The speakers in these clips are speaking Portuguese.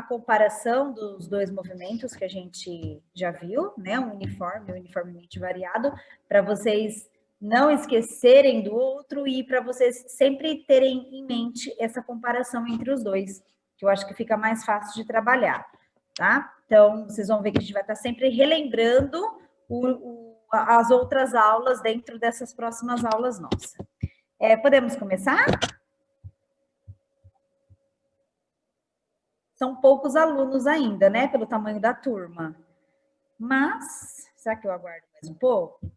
a comparação dos dois movimentos que a gente já viu, né? Um uniforme, uniformemente variado, para vocês não esquecerem do outro e para vocês sempre terem em mente essa comparação entre os dois, que eu acho que fica mais fácil de trabalhar, tá? Então, vocês vão ver que a gente vai estar sempre relembrando as outras aulas dentro dessas próximas aulas nossas. Podemos começar? São poucos alunos ainda, né? Pelo tamanho da turma. Mas, será que eu aguardo mais um pouco?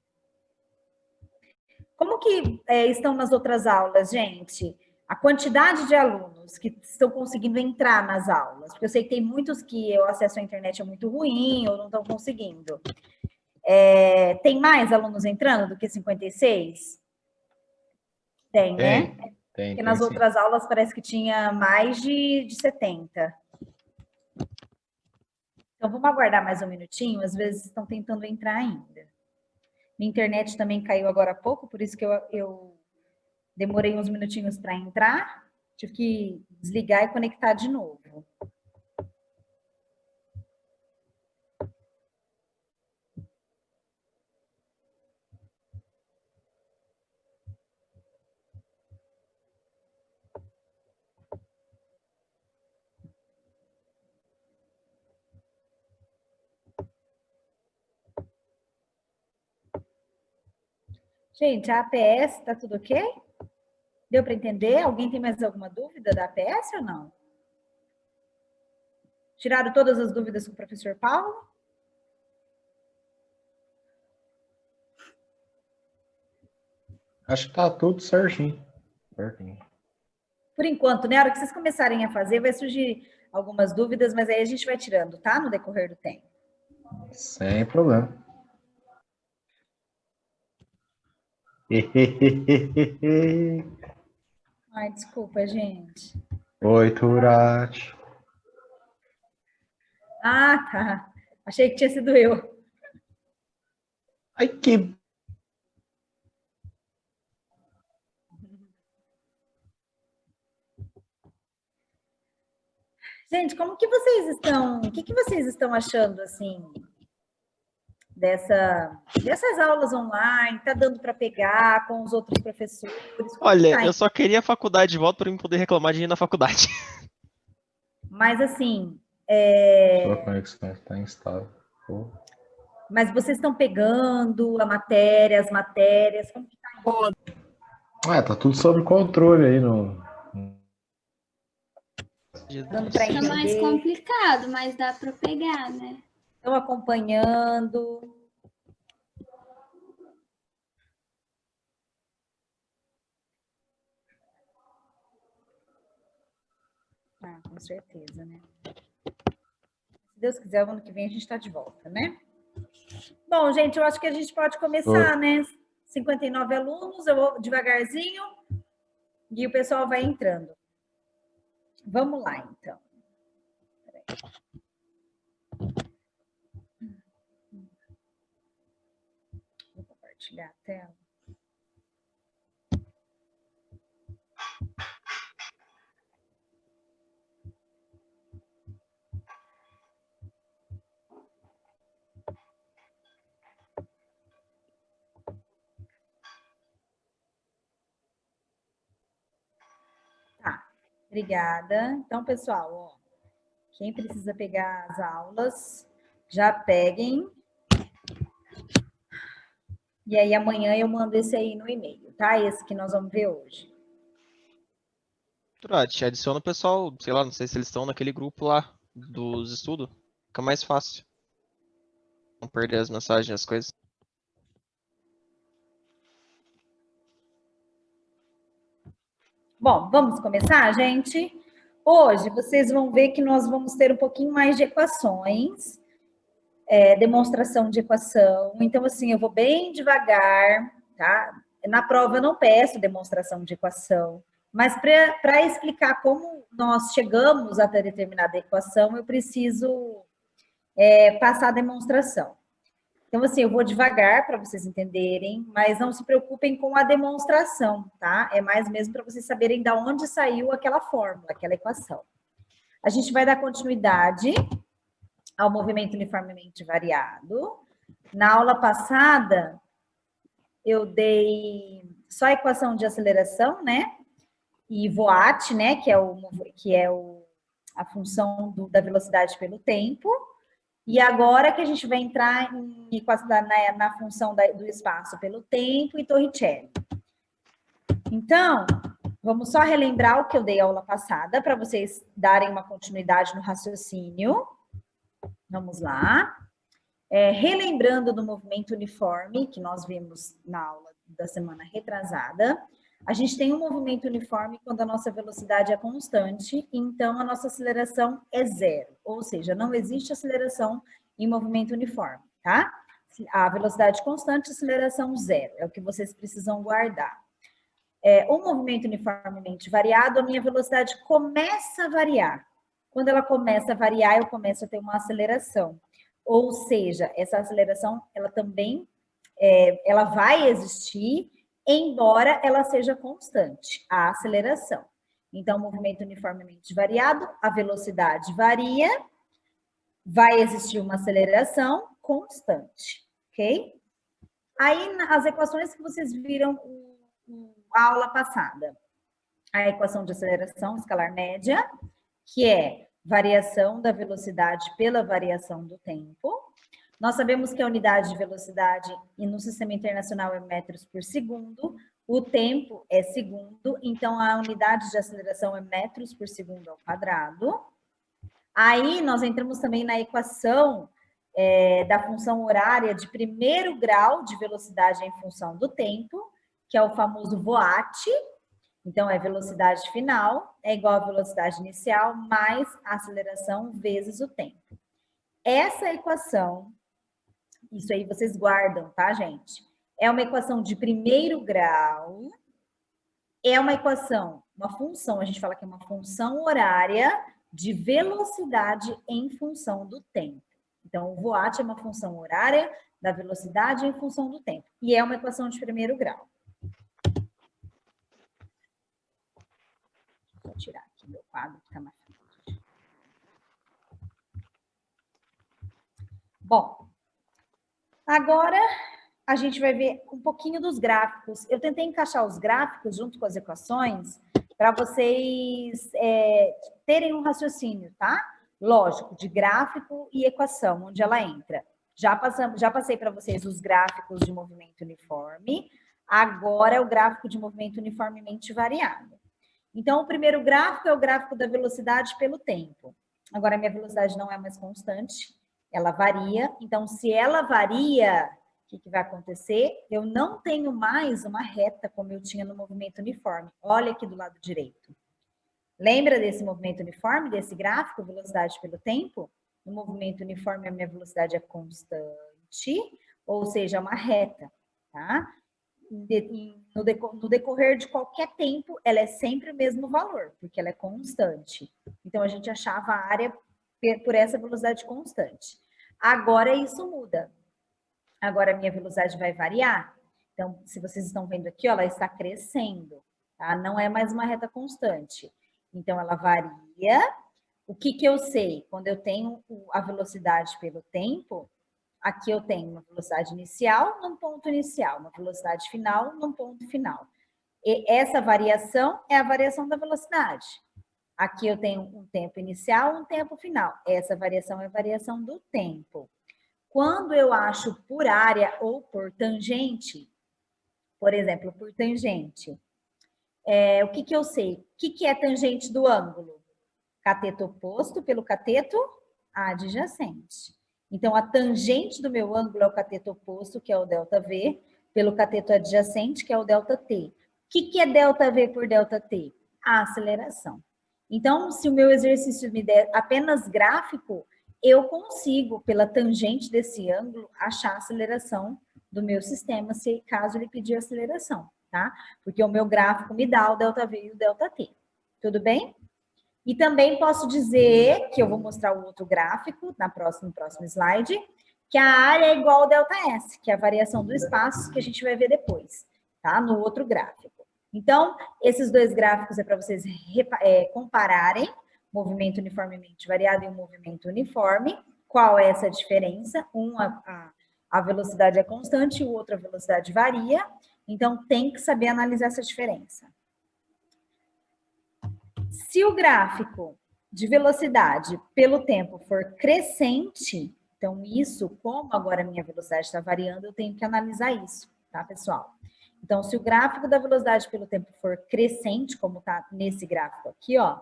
Como que estão nas outras aulas, gente? A quantidade de alunos que estão conseguindo entrar nas aulas, porque eu sei que tem muitos que o acesso à internet é muito ruim ou não estão conseguindo. Tem mais alunos entrando do que 56? Tem, né? Tem, porque nas outras aulas parece que tinha mais de 70. Então, vamos aguardar mais um minutinho, às vezes estão tentando entrar ainda. Minha internet também caiu agora há pouco, por isso que eu demorei uns minutinhos para entrar, tive que desligar e conectar de novo. Gente, a APS está tudo ok? Deu para entender? Alguém tem mais alguma dúvida da APS ou não? Tiraram todas as dúvidas com o professor Paulo? Acho que tá tudo certinho. Por enquanto, né? A hora que vocês começarem a fazer, vai surgir algumas dúvidas, mas aí a gente vai tirando, tá? No decorrer do tempo. Sem problema. Ai, desculpa, gente. Oi, Turati. Ah, tá. Achei que tinha sido eu. Ai, que... Gente, como que vocês estão... O que vocês estão achando, assim, dessas aulas online? Tá dando para pegar com os outros professores? Olha, eu só queria a faculdade de volta para eu poder reclamar de ir na faculdade. Mas, assim... Sua conexão está instável. Mas vocês estão pegando as matérias, como que tá? Tá tudo sob controle aí no... Fica mais complicado, mas dá para pegar, né? Estão acompanhando. Com certeza, né? Se Deus quiser, o ano que vem a gente está de volta, né? Bom, gente, eu acho que a gente pode começar, né? 59 alunos, eu vou devagarzinho e o pessoal vai entrando. Vamos lá, então. Vou compartilhar a tela. Obrigada. Então, pessoal, ó, quem precisa pegar as aulas, já peguem. E aí, amanhã eu mando esse aí no e-mail, tá? Esse que nós vamos ver hoje. Turati, adiciona o pessoal, sei lá, não sei se eles estão naquele grupo lá dos estudos. Fica mais fácil. Não perder as mensagens, as coisas. Bom, vamos começar, gente? Hoje, vocês vão ver que nós vamos ter um pouquinho mais de equações, demonstração de equação. Então, assim, eu vou bem devagar, tá? Na prova eu não peço demonstração de equação, mas para explicar como nós chegamos até determinada equação, eu preciso passar a demonstração. Então, assim, eu vou devagar para vocês entenderem, mas não se preocupem com a demonstração, tá? É mais mesmo para vocês saberem de onde saiu aquela fórmula, aquela equação. A gente vai dar continuidade ao movimento uniformemente variado. Na aula passada, eu dei só a equação de aceleração, né? E Voat, né? Que é a função da velocidade pelo tempo. E agora que a gente vai entrar na função do espaço pelo tempo e Torricelli. Então, vamos só relembrar o que eu dei a aula passada, para vocês darem uma continuidade no raciocínio. Vamos lá. Relembrando do movimento uniforme, que nós vimos na aula da semana retrasada, a gente tem um movimento uniforme quando a nossa velocidade é constante, então a nossa aceleração é zero, ou seja, não existe aceleração em movimento uniforme, tá? A velocidade constante, aceleração zero, é o que vocês precisam guardar. O movimento uniformemente variado, a minha velocidade começa a variar. Quando ela começa a variar, eu começo a ter uma aceleração. Ou seja, essa aceleração, ela também ela vai existir, embora ela seja constante, a aceleração. Então, movimento uniformemente variado, a velocidade varia, vai existir uma aceleração constante, ok? Aí, as equações que vocês viram na aula passada. A equação de aceleração escalar média, que é variação da velocidade pela variação do tempo. Nós sabemos que a unidade de velocidade no sistema internacional é metros por segundo, o tempo é segundo, então a unidade de aceleração é metros por segundo ao quadrado. Aí nós entramos também na equação da função horária de primeiro grau de velocidade em função do tempo, que é o famoso Voat. Então, velocidade final é igual à velocidade inicial mais a aceleração vezes o tempo. Essa equação, isso aí vocês guardam, tá, gente? É uma equação de primeiro grau, é uma equação, uma função, a gente fala que é uma função horária de velocidade em função do tempo. Então, o Voat é uma função horária da velocidade em função do tempo. E é uma equação de primeiro grau. Vou tirar aqui meu quadro, fica mais fácil. Bom, agora a gente vai ver um pouquinho dos gráficos. Eu tentei encaixar os gráficos junto com as equações para vocês terem um raciocínio, tá? Lógico, de gráfico e equação, onde ela entra. Já passei para vocês os gráficos de movimento uniforme, agora é o gráfico de movimento uniformemente variado. Então, o primeiro gráfico é o gráfico da velocidade pelo tempo. Agora, a minha velocidade não é mais constante, ela varia. Então, se ela varia, o que vai acontecer? Eu não tenho mais uma reta como eu tinha no movimento uniforme. Olha aqui do lado direito. Lembra desse movimento uniforme, desse gráfico, velocidade pelo tempo? No movimento uniforme, a minha velocidade é constante, ou seja, é uma reta, tá? No decorrer de qualquer tempo, ela é sempre o mesmo valor, porque ela é constante. Então, a gente achava a área por essa velocidade constante. Agora, isso muda. Agora, a minha velocidade vai variar. Então, se vocês estão vendo aqui, ela está crescendo, tá? Não é mais uma reta constante. Então, ela varia. O que eu sei? Quando eu tenho a velocidade pelo tempo, aqui eu tenho uma velocidade inicial num ponto inicial, uma velocidade final num ponto final. E essa variação é a variação da velocidade. Aqui eu tenho um tempo inicial, um tempo final. Essa variação é a variação do tempo. Quando eu acho por área ou por tangente, por exemplo, por tangente, o que eu sei? O que é tangente do ângulo? Cateto oposto pelo cateto adjacente. Então, a tangente do meu ângulo é o cateto oposto, que é o ΔV, pelo cateto adjacente, que é o ΔT. O que é ΔV por ΔT? A aceleração. Então, se o meu exercício me der apenas gráfico, eu consigo, pela tangente desse ângulo, achar a aceleração do meu sistema, se caso ele pedir aceleração, tá? Porque o meu gráfico me dá o ΔV e o ΔT. Tudo bem? E também posso dizer, que eu vou mostrar o outro gráfico no próximo slide, que a área é igual ao ΔS, que é a variação do espaço, que a gente vai ver depois, tá? No outro gráfico. Então, esses dois gráficos é para vocês compararem movimento uniformemente variado e um movimento uniforme. Qual é essa diferença? A velocidade é constante e o outro a velocidade varia. Então, tem que saber analisar essa diferença. Se o gráfico de velocidade pelo tempo for crescente, então isso, como agora a minha velocidade está variando, eu tenho que analisar isso, tá, pessoal? Então, se o gráfico da velocidade pelo tempo for crescente, como está nesse gráfico aqui, ó,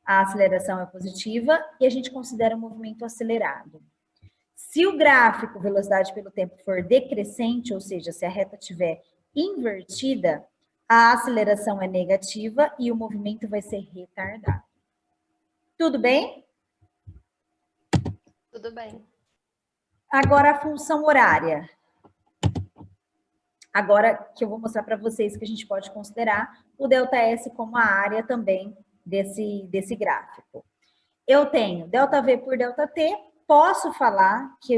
a aceleração é positiva e a gente considera o movimento acelerado. Se o gráfico velocidade pelo tempo for decrescente, ou seja, se a reta estiver invertida, a aceleração é negativa e o movimento vai ser retardado. Tudo bem? Tudo bem. Agora a função horária. Agora que eu vou mostrar para vocês que a gente pode considerar o ΔS como a área também desse gráfico. Eu tenho ΔV por ΔT, posso falar que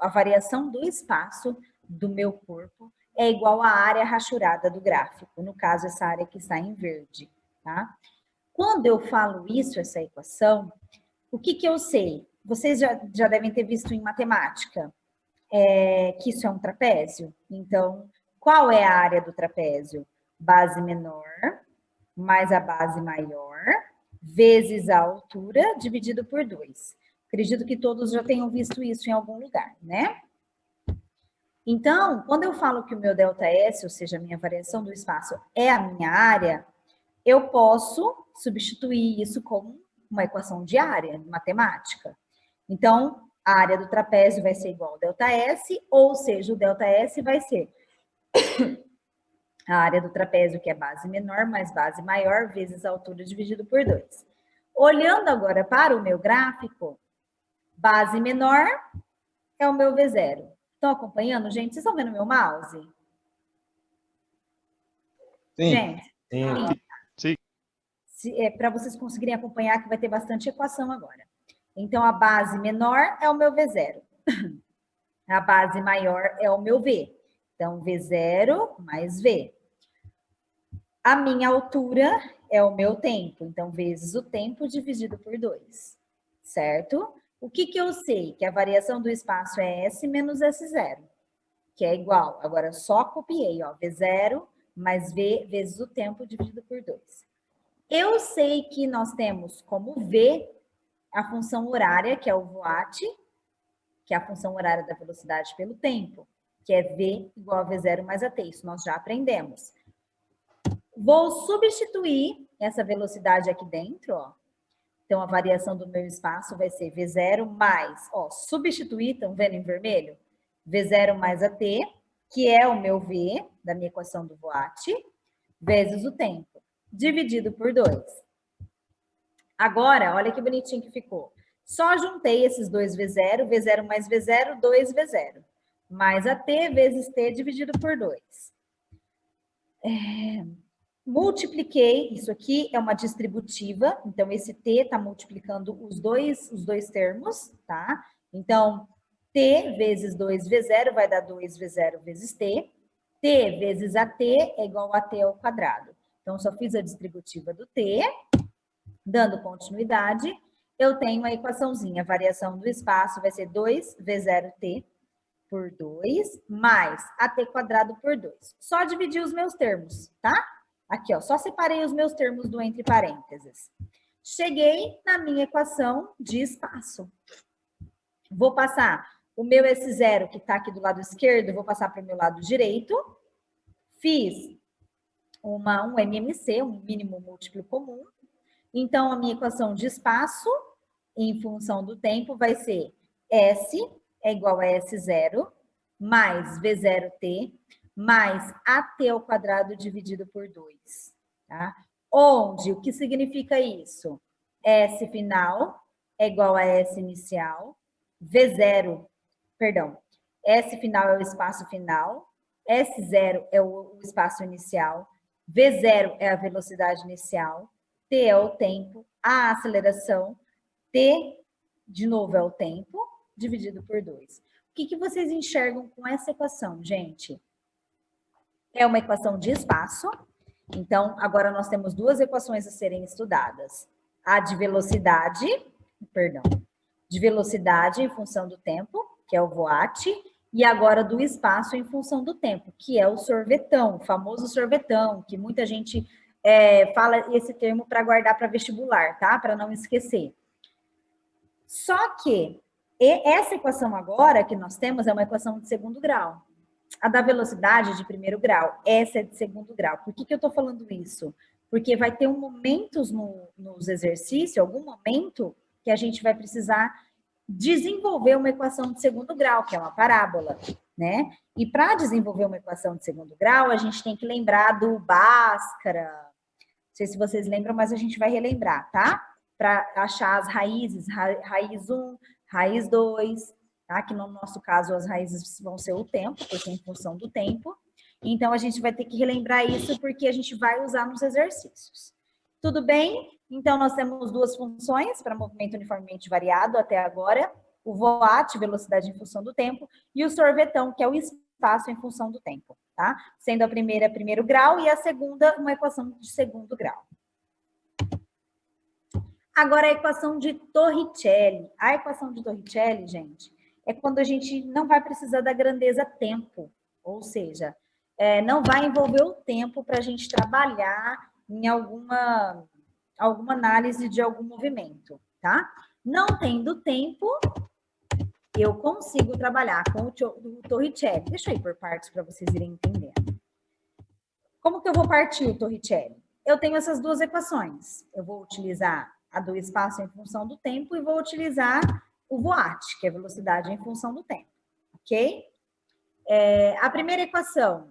a variação do espaço do meu corpo é igual à área rachurada do gráfico, no caso, essa área que está em verde, tá? Quando eu falo isso, essa equação, o que eu sei? Vocês já devem ter visto em matemática que isso é um trapézio. Então, qual é a área do trapézio? Base menor mais a base maior, vezes a altura, dividido por 2. Acredito que todos já tenham visto isso em algum lugar, né? Então, quando eu falo que o meu ΔS, ou seja, a minha variação do espaço, é a minha área, eu posso substituir isso como uma equação de área, matemática. Então, a área do trapézio vai ser igual ao ΔS, ou seja, o ΔS vai ser a área do trapézio, que é base menor, mais base maior, vezes a altura dividido por 2. Olhando agora para o meu gráfico, base menor é o meu V0. Estão acompanhando, gente? Vocês estão vendo meu mouse? Sim. Gente, Sim. para vocês conseguirem acompanhar, que vai ter bastante equação agora. Então, a base menor é o meu V0. A base maior é o meu V. Então, V0 mais V. A minha altura é o meu tempo. Então, vezes o tempo dividido por 2. Certo? O que eu sei? Que a variação do espaço é S menos S0. Que é igual. Agora, só copiei, ó. V0 mais V vezes o tempo dividido por 2. Eu sei que nós temos como V a função horária, que é o voat, que é a função horária da velocidade pelo tempo, que é V igual a V0 mais AT. Isso nós já aprendemos. Vou substituir essa velocidade aqui dentro, ó. Então, a variação do meu espaço vai ser V0 mais, ó, substituir, estão vendo em vermelho? V0 mais AT, que é o meu V, da minha equação do voat, vezes o tempo, dividido por 2. Agora, olha que bonitinho que ficou. Só juntei esses dois V0, V0 mais V0, 2V0. Mais AT vezes T dividido por 2. Multipliquei, isso aqui é uma distributiva, então esse T está multiplicando os dois termos, tá? Então, T vezes 2V0 vai dar 2V0 vezes T. T vezes AT é igual a T ao quadrado. Então, só fiz a distributiva do T, dando continuidade, eu tenho a equaçãozinha, a variação do espaço vai ser 2V0T por 2, mais AT quadrado por 2. Só dividir os meus termos, tá? Aqui, ó, só separei os meus termos do entre parênteses. Cheguei na minha equação de espaço. Vou passar o meu S0, que está aqui do lado esquerdo, vou passar para o meu lado direito. Fiz um MMC, um mínimo múltiplo comum. Então, a minha equação de espaço, em função do tempo, vai ser S é igual a S0, mais V0T, mais AT ao quadrado dividido por 2. Tá? Onde, o que significa isso? S final é igual a S inicial, S final é o espaço final, S0 é o espaço inicial, V0 é a velocidade inicial, T é o tempo, a aceleração, T, de novo, é o tempo, dividido por 2. O que vocês enxergam com essa equação, gente? É uma equação de espaço. Então, agora nós temos duas equações a serem estudadas. a de velocidade, de velocidade em função do tempo, que é o voat, e agora do espaço em função do tempo, que é o sorvetão, o famoso sorvetão, que muita gente fala esse termo para guardar para vestibular, tá? Para não esquecer. Só que essa equação agora que nós temos é uma equação de segundo grau. A da velocidade de primeiro grau, essa é de segundo grau. Por que eu estou falando isso? Porque vai ter momentos nos exercícios, algum momento, que a gente vai precisar desenvolver uma equação de segundo grau, que é uma parábola, né? E para desenvolver uma equação de segundo grau, a gente tem que lembrar do Bhaskara. Não sei se vocês lembram, mas a gente vai relembrar, tá? Para achar as raízes, raiz 1, raiz 2, tá? Que no nosso caso as raízes vão ser o tempo, porque é em função do tempo. Então a gente vai ter que relembrar isso porque a gente vai usar nos exercícios. Tudo bem? Então nós temos duas funções para movimento uniformemente variado até agora, o voat, velocidade em função do tempo, e o sorvetão, que é o espaço em função do tempo, tá? Sendo a primeira primeiro grau e a segunda uma equação de segundo grau. Agora, a equação de Torricelli. A equação de Torricelli, gente, é quando a gente não vai precisar da grandeza tempo. Ou seja, não vai envolver o tempo para a gente trabalhar em alguma análise de algum movimento, tá? Não tendo tempo, eu consigo trabalhar com o Torricelli. Deixa eu ir por partes para vocês irem entendendo. Como que eu vou partir o Torricelli? Eu tenho essas duas equações. Eu vou utilizar a do espaço em função do tempo e vou utilizar o voat, que é a velocidade em função do tempo, ok? A primeira equação,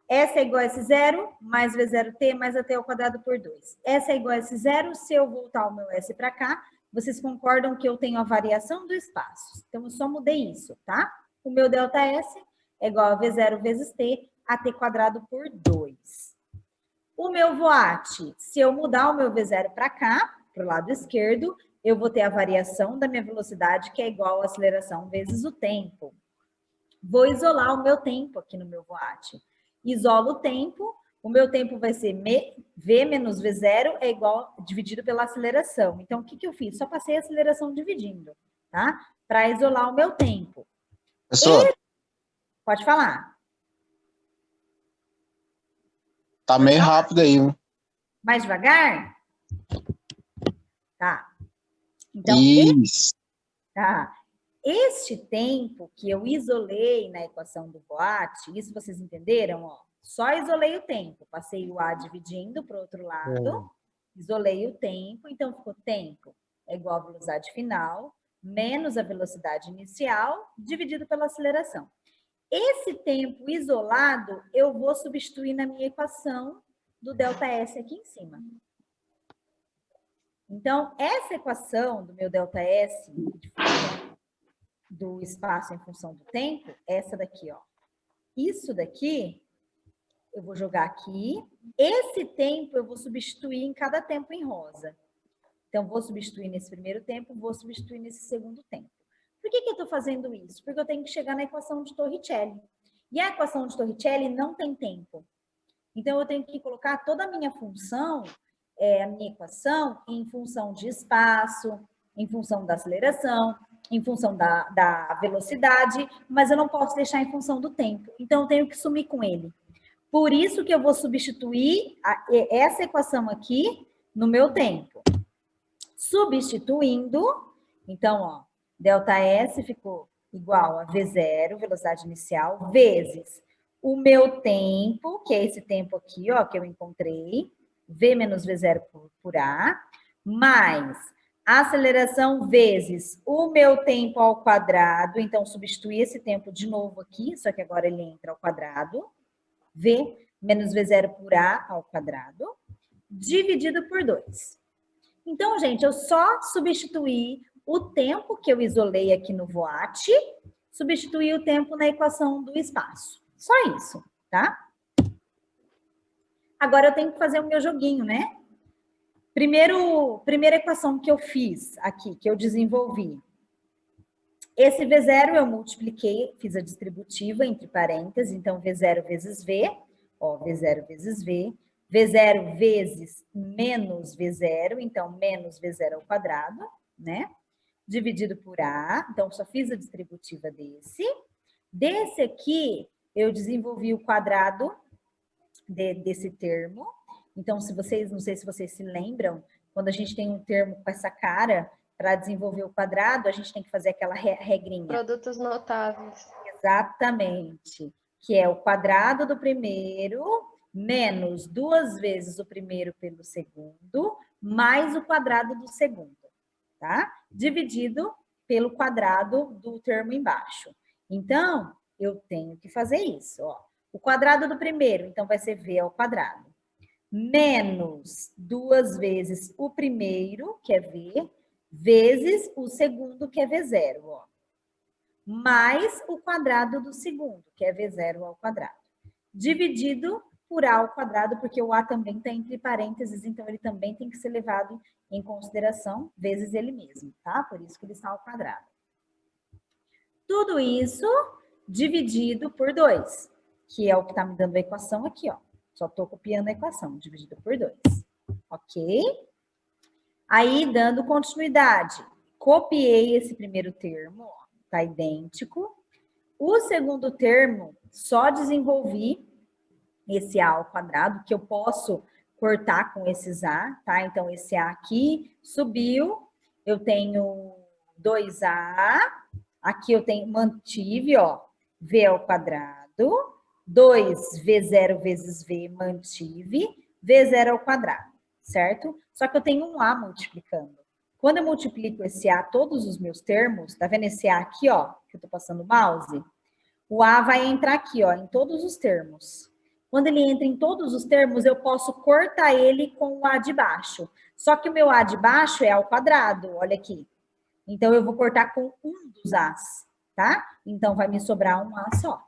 S é igual a S0 mais V0t mais AT ao quadrado por 2. S é igual a S0, se eu voltar o meu S para cá, vocês concordam que eu tenho a variação do espaço. Então, eu só mudei isso, tá? O meu ΔS é igual a V0 vezes t, AT quadrado por 2. O meu voat, se eu mudar o meu V0 para cá, para o lado esquerdo, eu vou ter a variação da minha velocidade, que é igual a aceleração vezes o tempo. Vou isolar o meu tempo aqui no meu voat. Isolo o tempo, o meu tempo vai ser V menos V0 é igual dividido pela aceleração. Então, o que eu fiz? Só passei a aceleração dividindo, tá? Para isolar o meu tempo. Professor, pode falar. tá meio rápido aí, hein? Mais devagar? Tá. Então, Isso. Este tempo que eu isolei na equação do voat, isso vocês entenderam? Ó, só isolei o tempo, passei o A dividindo para o outro lado, isolei o tempo, então ficou tempo é igual a velocidade final, menos a velocidade inicial, dividido pela aceleração. Esse tempo isolado, eu vou substituir na minha equação do ΔS aqui em cima. Então, essa equação do meu ΔS, do espaço em função do tempo, essa daqui, ó. Isso daqui, eu vou jogar aqui. Esse tempo eu vou substituir em cada tempo em rosa. Então, vou substituir nesse primeiro tempo, vou substituir nesse segundo tempo. Por que eu estou fazendo isso? Porque eu tenho que chegar na equação de Torricelli. E a equação de Torricelli não tem tempo. Então, eu tenho que colocar toda a minha função, a minha equação, em função de espaço, em função da aceleração, em função da velocidade, mas eu não posso deixar em função do tempo. Então, eu tenho que sumir com ele. Por isso que eu vou substituir essa equação aqui no meu tempo. Substituindo, então, ó, ΔS ficou igual a V0, velocidade inicial, vezes o meu tempo, que é esse tempo aqui, ó, que eu encontrei, V menos V0 por A, mais a aceleração vezes o meu tempo ao quadrado, então substituir esse tempo de novo aqui, só que agora ele entra ao quadrado, V menos V0 por A ao quadrado, dividido por 2. Então, gente, eu só substituí o tempo que eu isolei aqui no voat, substituí o tempo na equação do espaço. Só isso, tá? Agora eu tenho que fazer o meu joguinho, né? Primeira equação que eu fiz aqui, que eu desenvolvi. Esse V0 eu multipliquei, fiz a distributiva entre parênteses, então V0 vezes V, ó, V0 vezes V, V0 vezes menos V0, então menos V0 ao quadrado, né? Dividido por A, então só fiz a distributiva desse. Desse aqui, eu desenvolvi o quadrado desse termo. Então, se vocês, não sei se vocês se lembram, quando a gente tem um termo com essa cara, para desenvolver o quadrado, a gente tem que fazer aquela regrinha. Produtos notáveis. Exatamente. Que é o quadrado do primeiro menos 2 vezes o primeiro pelo segundo, mais o quadrado do segundo, tá? Dividido pelo quadrado do termo embaixo. Então, eu tenho que fazer isso, ó. O quadrado do primeiro, então, vai ser V ao quadrado. Menos 2 vezes o primeiro, que é V, vezes o segundo, que é V0, ó. Mais o quadrado do segundo, que é V0 ao quadrado. Dividido por A ao quadrado, porque o A também está entre parênteses, então ele também tem que ser levado em consideração, vezes ele mesmo, tá? Por isso que ele está ao quadrado. Tudo isso dividido por 2, que é o que está me dando a equação aqui, ó. Só estou copiando a equação, dividido por 2. Ok? Aí, dando continuidade, copiei esse primeiro termo, ó, tá idêntico. O segundo termo, só desenvolvi esse A ao quadrado, que eu posso cortar com esses A, tá? Então, esse A aqui subiu, eu tenho 2A, aqui eu tenho, mantive, ó, V ao quadrado, 2V0 vezes V, mantive, V0 ao quadrado, certo? Só que eu tenho um A multiplicando. Quando eu multiplico esse A, todos os meus termos, tá vendo esse A aqui, ó, que eu tô passando o mouse? O A vai entrar aqui, ó, em todos os termos. Quando ele entra em todos os termos, eu posso cortar ele com o A de baixo. Só que o meu A de baixo é ao quadrado, olha aqui. Então, eu vou cortar com um dos A's, tá? Então, vai me sobrar um A só.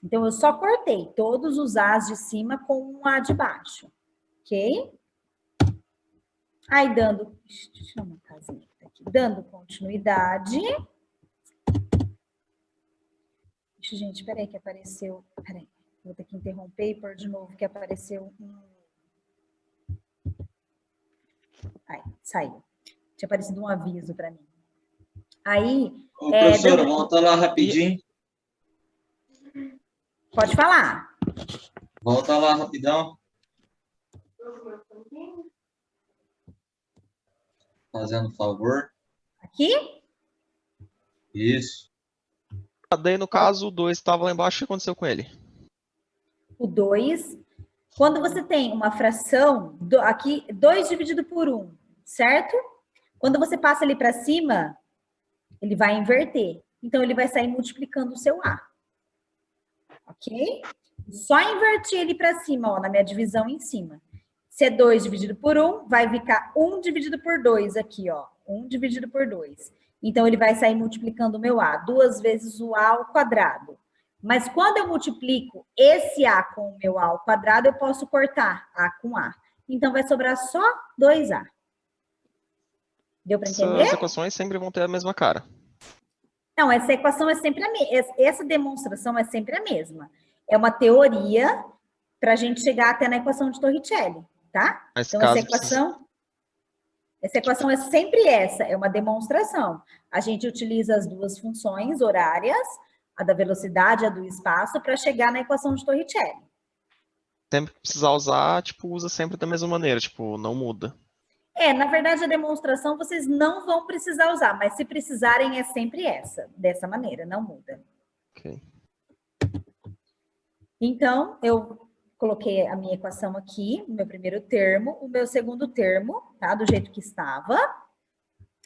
Então, eu só cortei todos os A's de cima com um A de baixo, ok? Aí, dando... Deixa eu uma casinha aqui. Dando continuidade. Gente, peraí que apareceu... Peraí, vou ter que interromper e pôr de novo que apareceu um... Aí, saiu. Tinha aparecido um aviso para mim. Aí... Ô, professora, volta lá rapidinho. Pode falar. Volta lá rapidão. Fazendo favor. Aqui? Isso. Daí, no caso, o 2 estava lá embaixo, o que aconteceu com ele? O 2, quando você tem uma fração, aqui, 2 dividido por 1, certo? Quando você passa ele para cima, ele vai inverter. Então, ele vai sair multiplicando o seu A. Ok? Só invertir ele para cima, ó, na minha divisão em cima. Se é 2 dividido por 1, vai ficar 1 dividido por 2 aqui, ó. 1 dividido por 2. Então, ele vai sair multiplicando o meu A. 2 vezes o A ao quadrado. Mas quando eu multiplico esse A com o meu A ao quadrado, eu posso cortar A com A. Então, vai sobrar só 2A. Deu para entender? Essas equações sempre vão ter a mesma cara. Não, essa equação é sempre a mesma. Essa demonstração é sempre a mesma. É uma teoria para a gente chegar até na equação de Torricelli, tá? Mas Então, caso essa equação é sempre essa, é uma demonstração. A gente utiliza as duas funções horárias, a da velocidade e a do espaço, para chegar na equação de Torricelli. Sempre que precisar usar, tipo, usa sempre da mesma maneira, tipo, não muda. Na verdade, a demonstração vocês não vão precisar usar, mas se precisarem é sempre essa, dessa maneira, não muda. Ok. Então, eu coloquei a minha equação aqui, o meu primeiro termo, o meu segundo termo, tá? Do jeito que estava.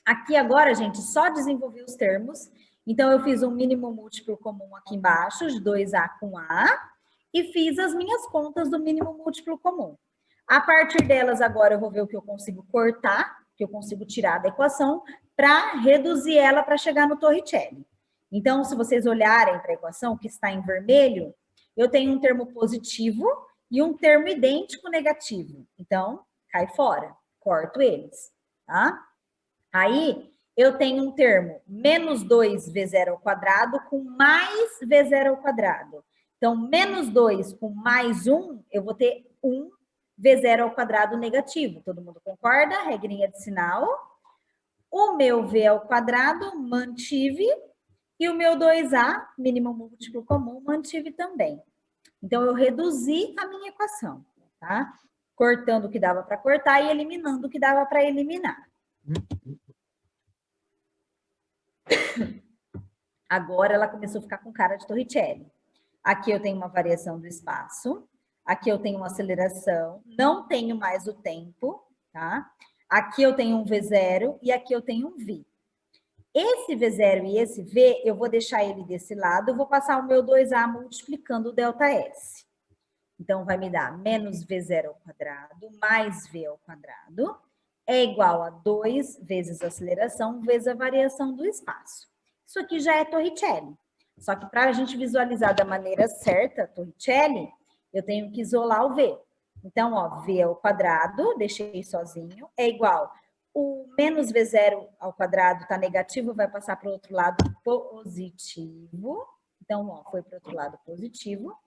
Aqui agora, gente, só desenvolvi os termos. Então, eu fiz um mínimo múltiplo comum aqui embaixo, de 2A com A, e fiz as minhas contas do mínimo múltiplo comum. A partir delas, agora, eu vou ver o que eu consigo cortar, que eu consigo tirar da equação, para reduzir ela para chegar no Torricelli. Então, se vocês olharem para a equação, que está em vermelho, eu tenho um termo positivo e um termo idêntico negativo. Então, cai fora, corto eles, tá? Aí, eu tenho um termo menos 2V0 ao quadrado com mais V0 ao quadrado. Então, menos 2 com mais 1, eu vou ter 1 V0² negativo. Todo mundo concorda? Regrinha de sinal. O meu V² mantive e o meu 2A, mínimo múltiplo comum, mantive também. Então, eu reduzi a minha equação, tá? Cortando o que dava para cortar e eliminando o que dava para eliminar. Agora, ela começou a ficar com cara de Torricelli. Aqui eu tenho uma variação do espaço. Aqui eu tenho uma aceleração. Não tenho mais o tempo, tá? Aqui eu tenho um V0 e aqui eu tenho um V. Esse V0 e esse V, eu vou deixar ele desse lado, eu vou passar o meu 2A multiplicando o ΔS. Então, vai me dar menos V0² mais V² é igual a 2 vezes a aceleração vezes a variação do espaço. Isso aqui já é Torricelli. Só que para a gente visualizar da maneira certa, Torricelli, eu tenho que isolar o V. Então, ó, V², deixei sozinho, é igual. O menos V0² está negativo, vai passar para o outro lado positivo. Então, ó, foi para o outro lado positivo.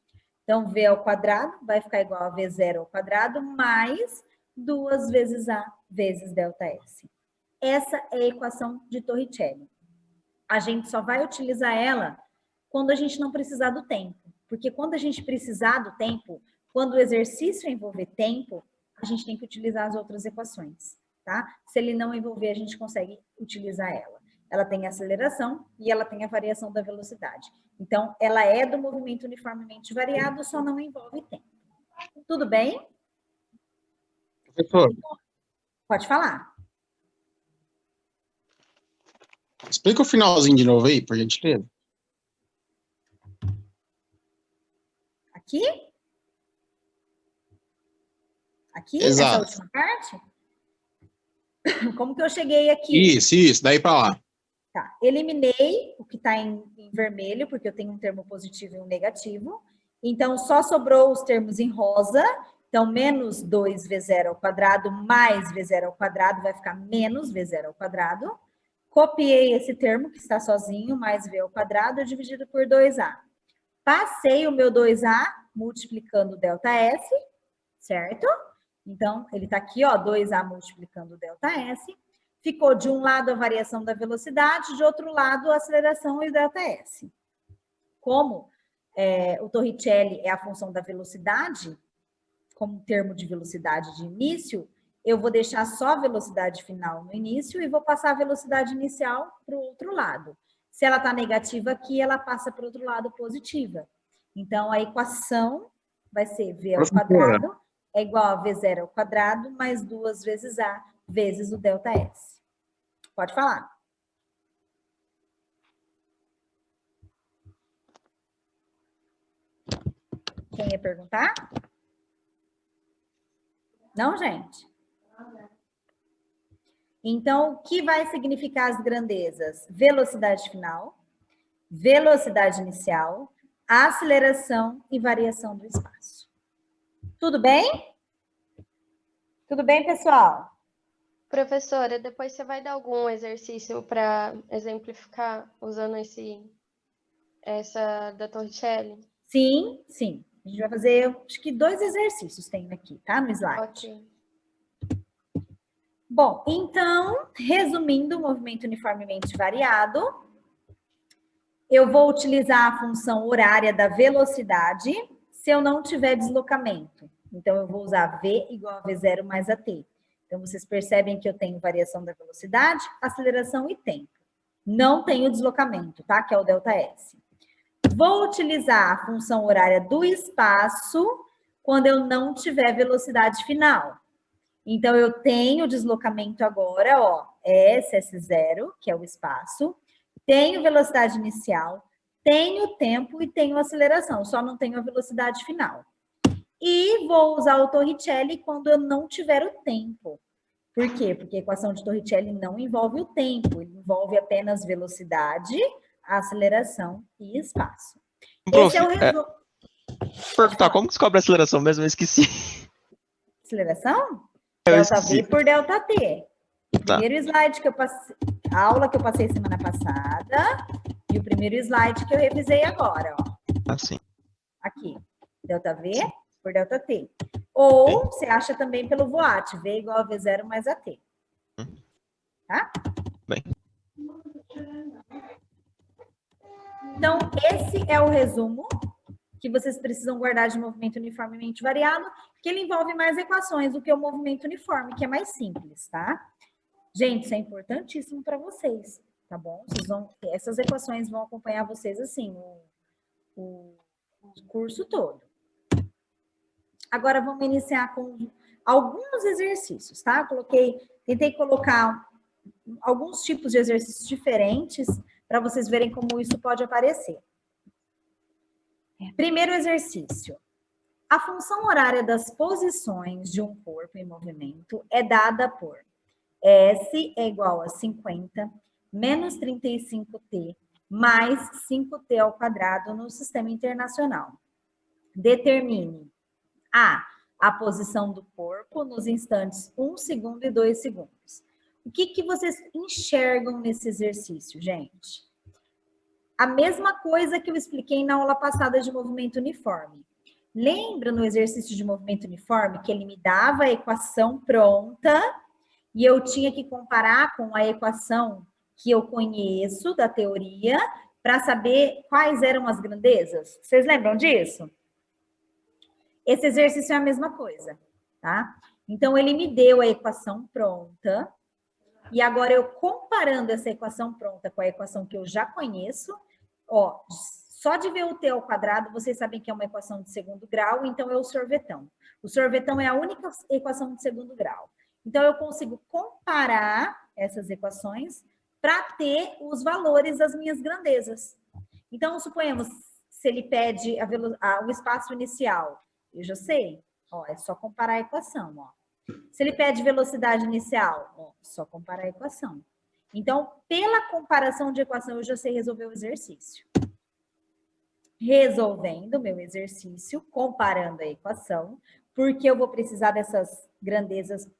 Então, V² vai ficar igual a V0² mais 2 vezes A vezes ΔS. Essa é a equação de Torricelli. A gente só vai utilizar ela quando a gente não precisar do tempo. Porque quando a gente precisar do tempo, quando o exercício envolver tempo, a gente tem que utilizar as outras equações, tá? Se ele não envolver, a gente consegue utilizar ela. Ela tem a aceleração e ela tem a variação da velocidade. Então, ela é do movimento uniformemente variado, só não envolve tempo. Tudo bem? Professor, Pode falar. explica o finalzinho de novo aí, por gentileza. Aqui? Aqui? Exato. Essa última parte? Como que eu cheguei aqui? Isso, daí para lá. Tá, eliminei o que está em vermelho, porque eu tenho um termo positivo e um negativo. Então, só sobrou os termos em rosa. Então, menos 2V0² mais V0² vai ficar menos V0². Copiei esse termo, que está sozinho, mais V² dividido por 2A. Passei o meu 2A multiplicando o ΔS, certo? Então, ele está aqui, ó, 2A multiplicando o ΔS. Ficou de um lado a variação da velocidade, de outro lado a aceleração e o ΔS. Como o Torricelli é a função da velocidade, como termo de velocidade de início, eu vou deixar só a velocidade final no início e vou passar a velocidade inicial para o outro lado. Se ela está negativa aqui, ela passa para o outro lado positiva. Então, a equação vai ser V² é igual a V0² mais 2 vezes A vezes o ΔS. Pode falar. Quem ia perguntar? Não, gente? Então, o que vai significar as grandezas? Velocidade final, velocidade inicial, aceleração e variação do espaço. Tudo bem? Tudo bem, pessoal? Professora, depois você vai dar algum exercício para exemplificar usando essa da Torricelli? Sim, sim. A gente vai fazer, acho que 2 exercícios tem aqui, tá? No slide. Ok. Bom, então, resumindo o movimento uniformemente variado, eu vou utilizar a função horária da velocidade se eu não tiver deslocamento. Então, eu vou usar V igual a V0 mais AT. Então, vocês percebem que eu tenho variação da velocidade, aceleração e tempo. Não tenho deslocamento, tá? Que é o ΔS. Vou utilizar a função horária do espaço quando eu não tiver velocidade final. Então, eu tenho deslocamento agora, ó, S0, que é o espaço, tenho velocidade inicial, tenho tempo e tenho aceleração, só não tenho a velocidade final. E vou usar o Torricelli quando eu não tiver o tempo. Por quê? Porque a equação de Torricelli não envolve o tempo, ele envolve apenas velocidade, aceleração e espaço. Prof, Esse é o resumo. Perguntar, como que descobre a aceleração mesmo? Eu esqueci. Aceleração? Eu ΔV esqueci. por ΔT. Tá. Primeiro slide que eu passei, a aula que eu passei semana passada e o primeiro slide que eu revisei agora, ó. Assim. Aqui, ΔV por ΔT. Ou você acha também pelo VOAT, V igual a V0 mais AT. Tá? Bem. Então, esse é o resumo que vocês precisam guardar de movimento uniformemente variado, que ele envolve mais equações do que o movimento uniforme, que é mais simples, tá? Gente, isso é importantíssimo para vocês, tá bom? Essas equações vão acompanhar vocês, assim, o curso todo. Agora, vamos iniciar com alguns exercícios, tá? Tentei colocar alguns tipos de exercícios diferentes para vocês verem como isso pode aparecer. Primeiro exercício. A função horária das posições de um corpo em movimento é dada por S é igual a 50 menos 35t mais 5t ao quadrado no sistema internacional. Determine a posição do corpo nos instantes 1 segundo e 2 segundos. O que vocês enxergam nesse exercício, gente? A mesma coisa que eu expliquei na aula passada de movimento uniforme. Lembra no exercício de movimento uniforme que ele me dava a equação pronta e eu tinha que comparar com a equação que eu conheço da teoria para saber quais eram as grandezas? Vocês lembram disso? Esse exercício é a mesma coisa, tá? Então, ele me deu a equação pronta e agora eu comparando essa equação pronta com a equação que eu já conheço, ó, só de ver o t ao quadrado, vocês sabem que é uma equação de segundo grau, então é o sorvetão. O sorvetão é a única equação de segundo grau. Então, eu consigo comparar essas equações para ter os valores das minhas grandezas. Então, suponhamos, se ele pede o espaço inicial, eu já sei, ó, é só comparar a equação, ó. Se ele pede velocidade inicial, ó, só comparar a equação. Então, pela comparação de equação, eu já sei resolver o exercício. Resolvendo o meu exercício, comparando a equação, porque eu vou precisar dessas grandezas.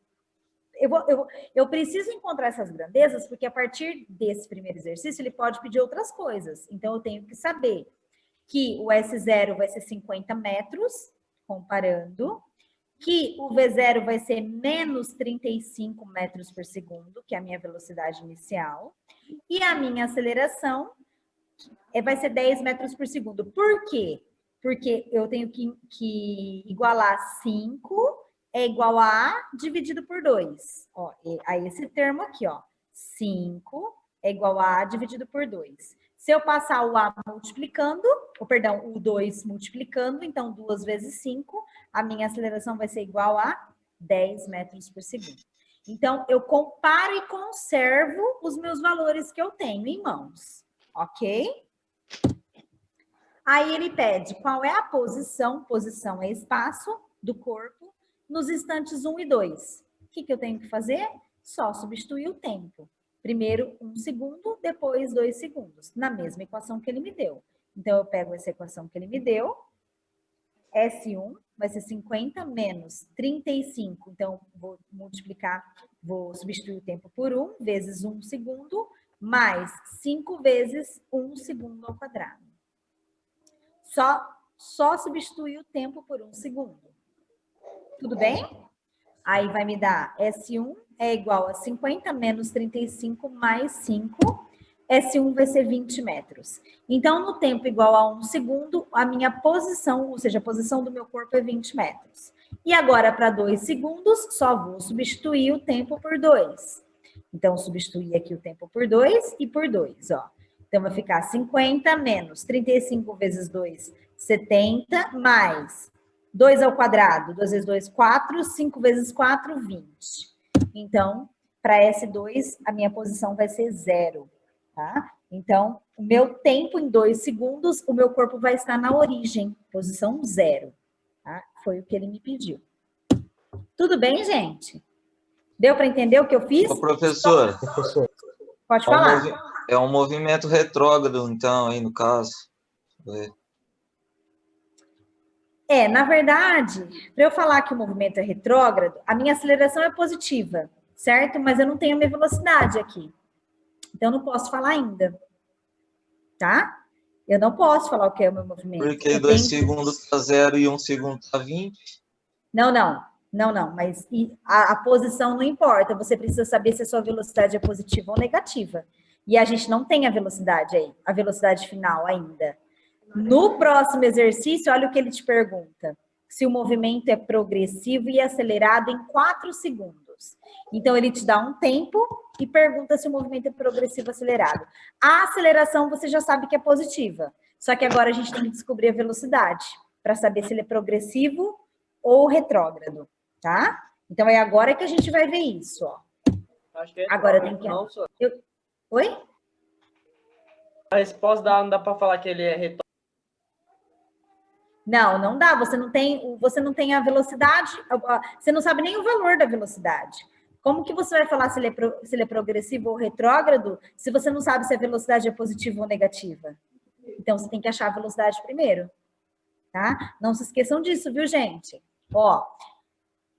Eu preciso encontrar essas grandezas, porque a partir desse primeiro exercício, ele pode pedir outras coisas. Então, eu tenho que saber que o S0 vai ser 50 metros, comparando, que o V0 vai ser menos 35 metros por segundo, que é a minha velocidade inicial, e a minha aceleração vai ser 10 metros por segundo. Por quê? Porque eu tenho que igualar 5 é igual a A dividido por 2. Ó, a esse termo aqui, ó. 5 é igual a A dividido por 2. Se eu passar o A multiplicando, o 2 multiplicando, então 2 vezes 5, a minha aceleração vai ser igual a 10 metros por segundo. Então, eu comparo e conservo os meus valores que eu tenho em mãos, ok? Aí ele pede qual é a posição é espaço do corpo, nos instantes 1 e 2. O que eu tenho que fazer? Só substituir o tempo. Primeiro 1 segundo, depois 2 segundos, na mesma equação que ele me deu. Então, eu pego essa equação que ele me deu, S1 vai ser 50 menos 35, então vou substituir o tempo por 1, vezes 1 segundo, mais 5 vezes 1 segundo ao quadrado. Só substituir o tempo por 1 segundo. Tudo bem? Aí vai me dar S1 é igual a 50 menos 35 mais 5. S1 vai ser 20 metros. Então, no tempo igual a 1 segundo, a minha posição, ou seja, a posição do meu corpo é 20 metros. E agora, para 2 segundos, só vou substituir o tempo por 2. Então, substituir aqui o tempo por 2 e por 2, ó. Então, vai ficar 50 menos 35 vezes 2, 70, mais 2 ao quadrado, 2 vezes 2, 4, 5 vezes 4, 20. Então, para S2, a minha posição vai ser 0, tá? Então, o meu tempo em 2 segundos, o meu corpo vai estar na origem, posição 0, tá? Foi o que ele me pediu. Tudo bem, gente? Deu para entender o que eu fiz? Ô, professora. Pode falar. É um movimento retrógrado, então, aí no caso. Na verdade, para eu falar que o movimento é retrógrado, a minha aceleração é positiva, certo? Mas eu não tenho a minha velocidade aqui. Então, eu não posso falar ainda, tá? Eu não posso falar o que é o meu movimento. Porque 2 segundos está 0 e 1 segundo está 20. Não, mas a posição não importa, você precisa saber se a sua velocidade é positiva ou negativa. E a gente não tem a velocidade aí, a velocidade final ainda. No próximo exercício, olha o que ele te pergunta. Se o movimento é progressivo e acelerado em 4 segundos. Então, ele te dá um tempo e pergunta se o movimento é progressivo ou acelerado. A aceleração você já sabe que é positiva. Só que agora a gente tem que descobrir a velocidade para saber se ele é progressivo ou retrógrado, tá? Então, é agora que a gente vai ver isso, ó. Acho que é Agora tem que... Oi? A resposta não dá para falar que ele é retrógrado. Não dá. Você não tem a velocidade, você não sabe nem o valor da velocidade. Como que você vai falar se ele é progressivo ou retrógrado se você não sabe se a velocidade é positiva ou negativa? Então, você tem que achar a velocidade primeiro, tá? Não se esqueçam disso, viu, gente? Ó,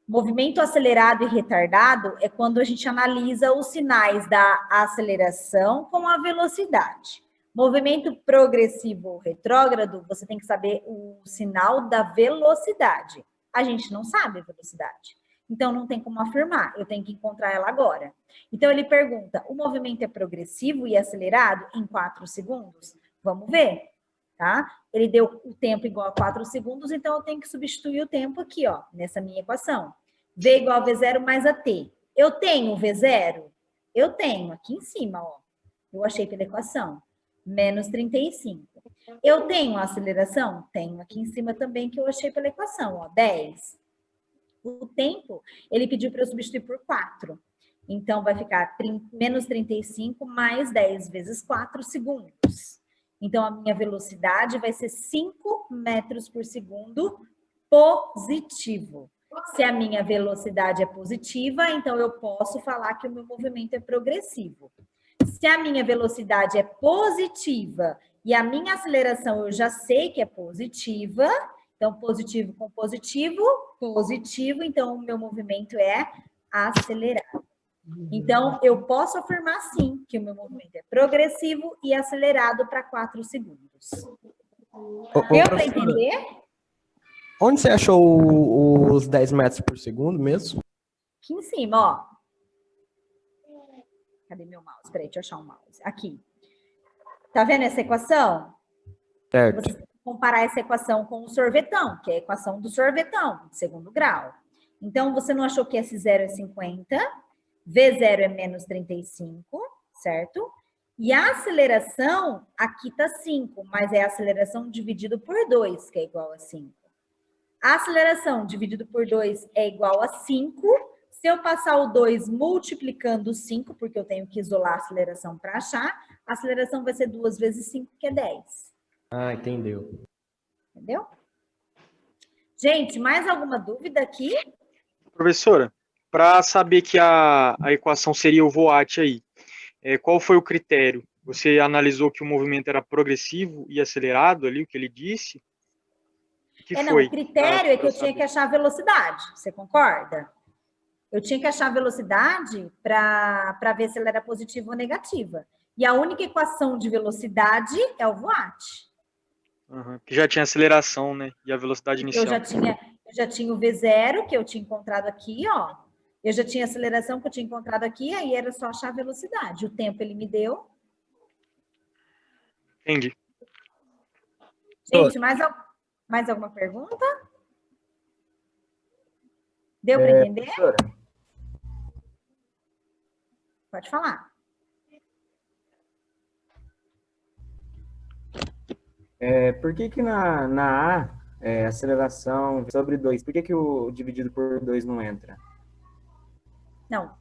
movimento acelerado e retardado é quando a gente analisa os sinais da aceleração com a velocidade. Movimento progressivo ou retrógrado, você tem que saber o sinal da velocidade. A gente não sabe a velocidade. Então, não tem como afirmar. Eu tenho que encontrar ela agora. Então, ele pergunta, o movimento é progressivo e acelerado em 4 segundos? Vamos ver, tá? Ele deu o tempo igual a 4 segundos, então eu tenho que substituir o tempo aqui, ó, nessa minha equação. V igual a V0 mais a T. Eu tenho V0? Eu tenho, aqui em cima, ó. Eu achei pela equação. Menos 35. Eu tenho a aceleração? Tenho aqui em cima também, que eu achei pela equação, ó, 10. O tempo, ele pediu para eu substituir por 4. Então, vai ficar menos 35 mais 10 vezes 4 segundos. Então, a minha velocidade vai ser 5 metros por segundo positivo. Se a minha velocidade é positiva, então eu posso falar que o meu movimento é progressivo. Se a minha velocidade é positiva e a minha aceleração eu já sei que é positiva, então positivo com positivo, positivo, então o meu movimento é acelerado. Então, eu posso afirmar sim que o meu movimento é progressivo e acelerado para 4 segundos. Deu para entender? Onde você achou os 10 metros por segundo mesmo? Aqui em cima, ó. Cadê meu mouse? Peraí, deixa eu achar um mouse. Aqui. Tá vendo essa equação? Certo. Você tem que comparar essa equação com o sorvetão, que é a equação do sorvetão, de segundo grau. Então, você não achou que S0 é 50, V0 é menos 35, certo? E a aceleração, aqui tá 5, mas é a aceleração dividido por 2, que é igual a 5. A aceleração dividido por 2 é igual a 5. Se eu passar o 2 multiplicando 5, porque eu tenho que isolar a aceleração para achar, a aceleração vai ser 2 vezes 5, que é 10. Ah, entendeu. Entendeu? Gente, mais alguma dúvida aqui? Professora, para saber que a equação seria o voat aí, qual foi o critério? Você analisou que o movimento era progressivo e acelerado ali, o que ele disse? O critério é que eu tinha que achar a velocidade, você concorda? Eu tinha que achar a velocidade para ver se ela era positiva ou negativa. E a única equação de velocidade é o voat. Que já tinha aceleração, né? E a velocidade inicial. Eu já tinha o V0, que eu tinha encontrado aqui, ó. Eu já tinha a aceleração que eu tinha encontrado aqui, aí era só achar a velocidade. O tempo ele me deu. Entendi. Gente, mais alguma pergunta? Deu para entender? Professora. Pode falar. Por que na A, aceleração sobre 2, por que o dividido por 2 não entra? Não,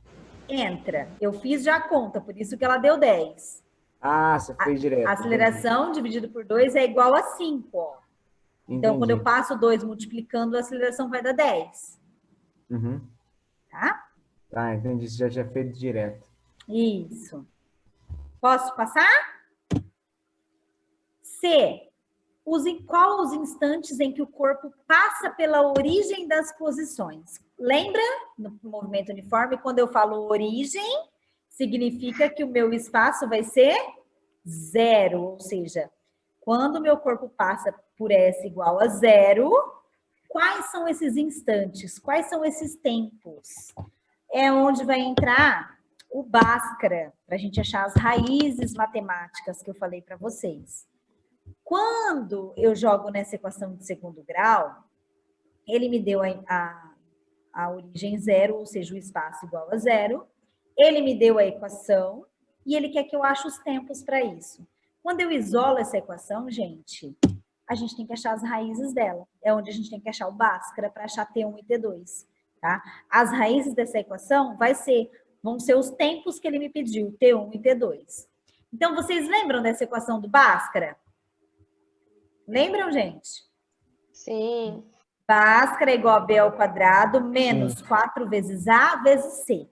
entra. Eu fiz já a conta, por isso que ela deu 10. Ah, você fez direto. A aceleração dividido por 2 é igual a 5, ó. Então, quando eu passo 2 multiplicando, a aceleração vai dar 10. Uhum. Tá? Tá, entendi. Isso já tinha feito direto. Isso. Posso passar? C. Qual os instantes em que o corpo passa pela origem das posições? Lembra, no movimento uniforme, quando eu falo origem, significa que o meu espaço vai ser 0, ou seja, quando o meu corpo passa por S igual a 0, Quais são esses instantes? Quais são esses tempos? É onde vai entrar o Bhaskara, para a gente achar as raízes matemáticas que eu falei para vocês. Quando eu jogo nessa equação de segundo grau, ele me deu a origem zero, ou seja, o espaço igual a zero. Ele me deu a equação e ele quer que eu ache os tempos para isso. Quando eu isolo essa equação, gente, a gente tem que achar as raízes dela. É onde a gente tem que achar o Bhaskara para achar T1 e T2. Tá? As raízes dessa equação vão ser os tempos que ele me pediu, T1 e T2. Então, vocês lembram dessa equação do Bhaskara? Lembram, gente? Sim. Bhaskara é igual a B ao quadrado menos 4 vezes A vezes C.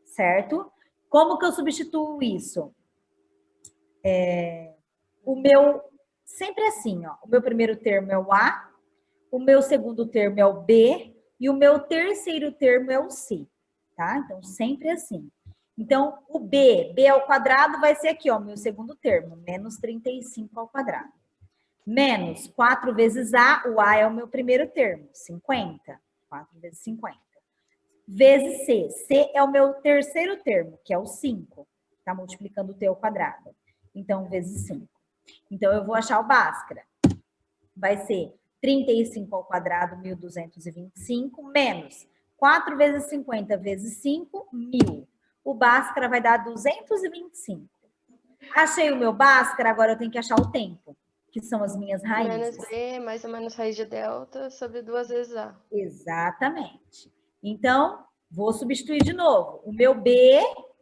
Certo? Como que eu substituo isso? Sempre assim, ó. O meu primeiro termo é o A, o meu segundo termo é o B e o meu terceiro termo é o C. Tá? Então, sempre assim. Então, o B ao quadrado vai ser aqui, ó, meu segundo termo, menos 35 ao quadrado. Menos 4 vezes A, o A é o meu primeiro termo, 50. 4 vezes 50. Vezes C. C é o meu terceiro termo, que é o 5. Tá multiplicando o T ao quadrado. Então, vezes 5. Então, eu vou achar o Bhaskara. Vai ser 35 ao quadrado, 1.225, menos 4 vezes 50 vezes 5, 1.000. O Bhaskara vai dar 225. Achei o meu Bhaskara, agora eu tenho que achar o tempo, que são as minhas raízes. Menos B mais ou menos raiz de delta sobre 2 vezes A. Exatamente. Então, vou substituir de novo. O meu B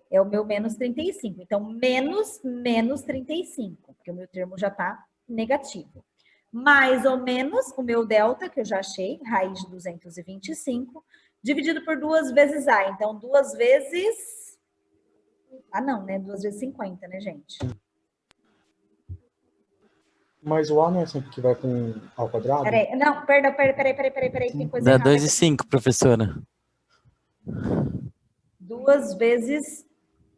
é o meu menos 35. Então, menos 35, porque o meu termo já está negativo. Mais ou menos o meu delta, que eu já achei, raiz de 225, dividido por 2 vezes A. Então, 2 vezes... Ah, não, né? 2 vezes 50, né, gente? Mas o A não é sempre que vai com ao quadrado? Peraí, não, peraí, tem coisa Dá errada 2 e aqui. 5, professora. 2 vezes...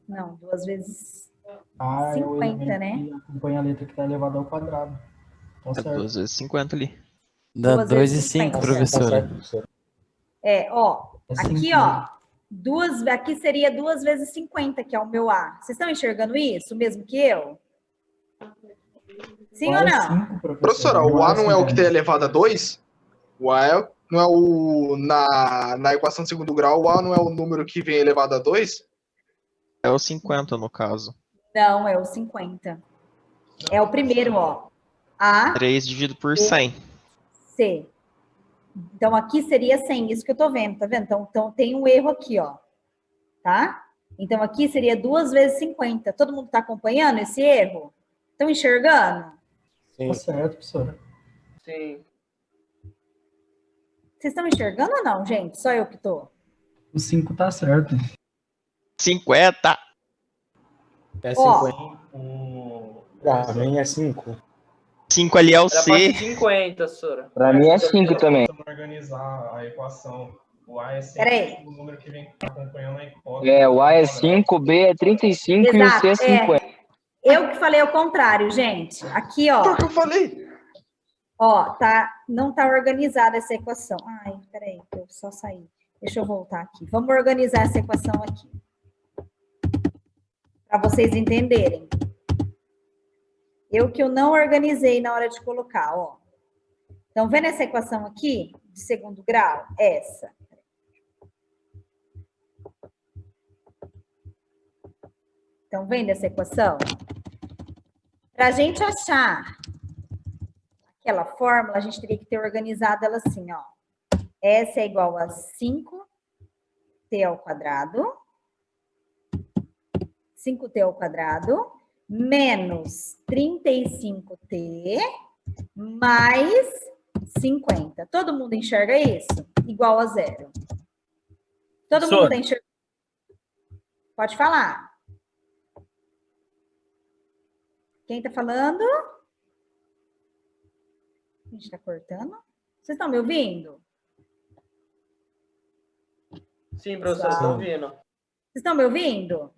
Não, 2 vezes 50, né? Acompanha a letra que está elevada ao quadrado. Tá certo. 2 vezes 50 ali. Dá 2 e 5, professora. Aqui, ó, aqui seria 2 vezes 50, que é o meu A. Vocês estão enxergando isso, mesmo que eu? Sim ou não? Professora, o A não é o que tem elevado a 2? O A não é o... Na equação de segundo grau, o A não é o número que vem elevado a 2? É o 50, no caso. Não, é o 50. É o primeiro, ó. A... 3 dividido por 100. C. Então, aqui seria 100, isso que eu tô vendo, tá vendo? Então tem um erro aqui, ó. Tá? Então, aqui seria 2 vezes 50. Todo mundo tá acompanhando esse erro? Estão enxergando? Sim. Tá certo, professora. Sim. Vocês estão enxergando ou não, gente? Só eu que tô. O 5 tá certo. 50! É 50. Pra mim é 5. 5 ali é o Era pra C. ser 50, professora. Pra mim é 5 também. Organizar a equação. O A é sempre o número que vem acompanhando a hipótese. É, o A é 5, o B é 35 e o C é 50. Eu que falei ao contrário, gente. Aqui, ó. Foi o que eu falei. Ó, não tá organizada essa equação. Ai, peraí, eu só saí. Deixa eu voltar aqui. Vamos organizar essa equação aqui. Para vocês entenderem. Eu não organizei na hora de colocar, ó. Então, vendo essa equação aqui, de segundo grau? Essa. Então, vendo essa equação? Para a gente achar aquela fórmula, a gente teria que ter organizado ela assim, ó. S é igual a 5t ao quadrado. 5t ao quadrado menos 35t mais 50. Todo mundo enxerga isso? Igual a 0. Todo mundo tá enxergando? Pode falar. Quem tá falando? A gente tá cortando? Vocês estão me ouvindo? Sim, professor, estou ouvindo. Vocês estão me ouvindo?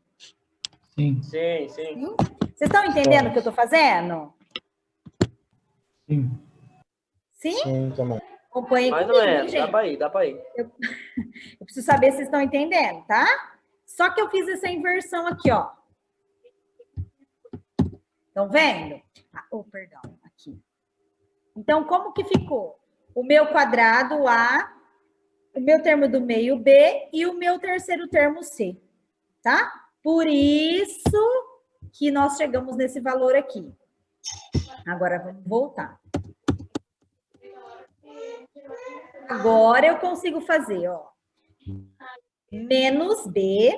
Sim. Sim, sim. Vocês estão entendendo o que eu tô fazendo? Sim. Sim? Sim, também. Acompanhem Mais comigo, ou hein, menos, gente? dá pra ir. Eu preciso saber se vocês estão entendendo, tá? Só que eu fiz essa inversão aqui, ó. Estão vendo? Perdão, aqui. Então, como que ficou? O meu quadrado A, o meu termo do meio B e o meu terceiro termo C, tá? Por isso que nós chegamos nesse valor aqui. Agora, vamos voltar. Agora eu consigo fazer, ó. Menos B,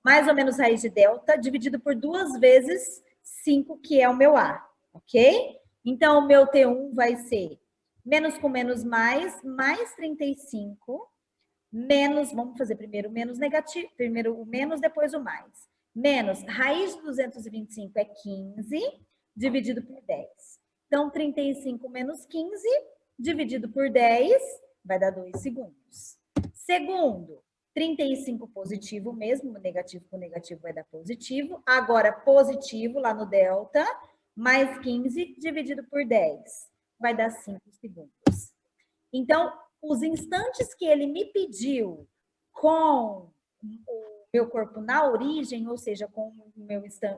mais ou menos raiz de delta, dividido por 2 vezes 5, que é o meu A, ok? Então, o meu T1 vai ser menos com menos mais 35, menos, vamos fazer primeiro o menos negativo, primeiro o menos, depois o mais. Menos, raiz de 225 é 15, dividido por 10. Então, 35 menos 15, dividido por 10, vai dar 2 segundos. Segundo, 35 positivo mesmo, negativo com negativo vai dar positivo. Agora, positivo lá no delta, mais 15 dividido por 10, vai dar 5 segundos. Então, os instantes que ele me pediu com o meu corpo na origem, ou seja, com o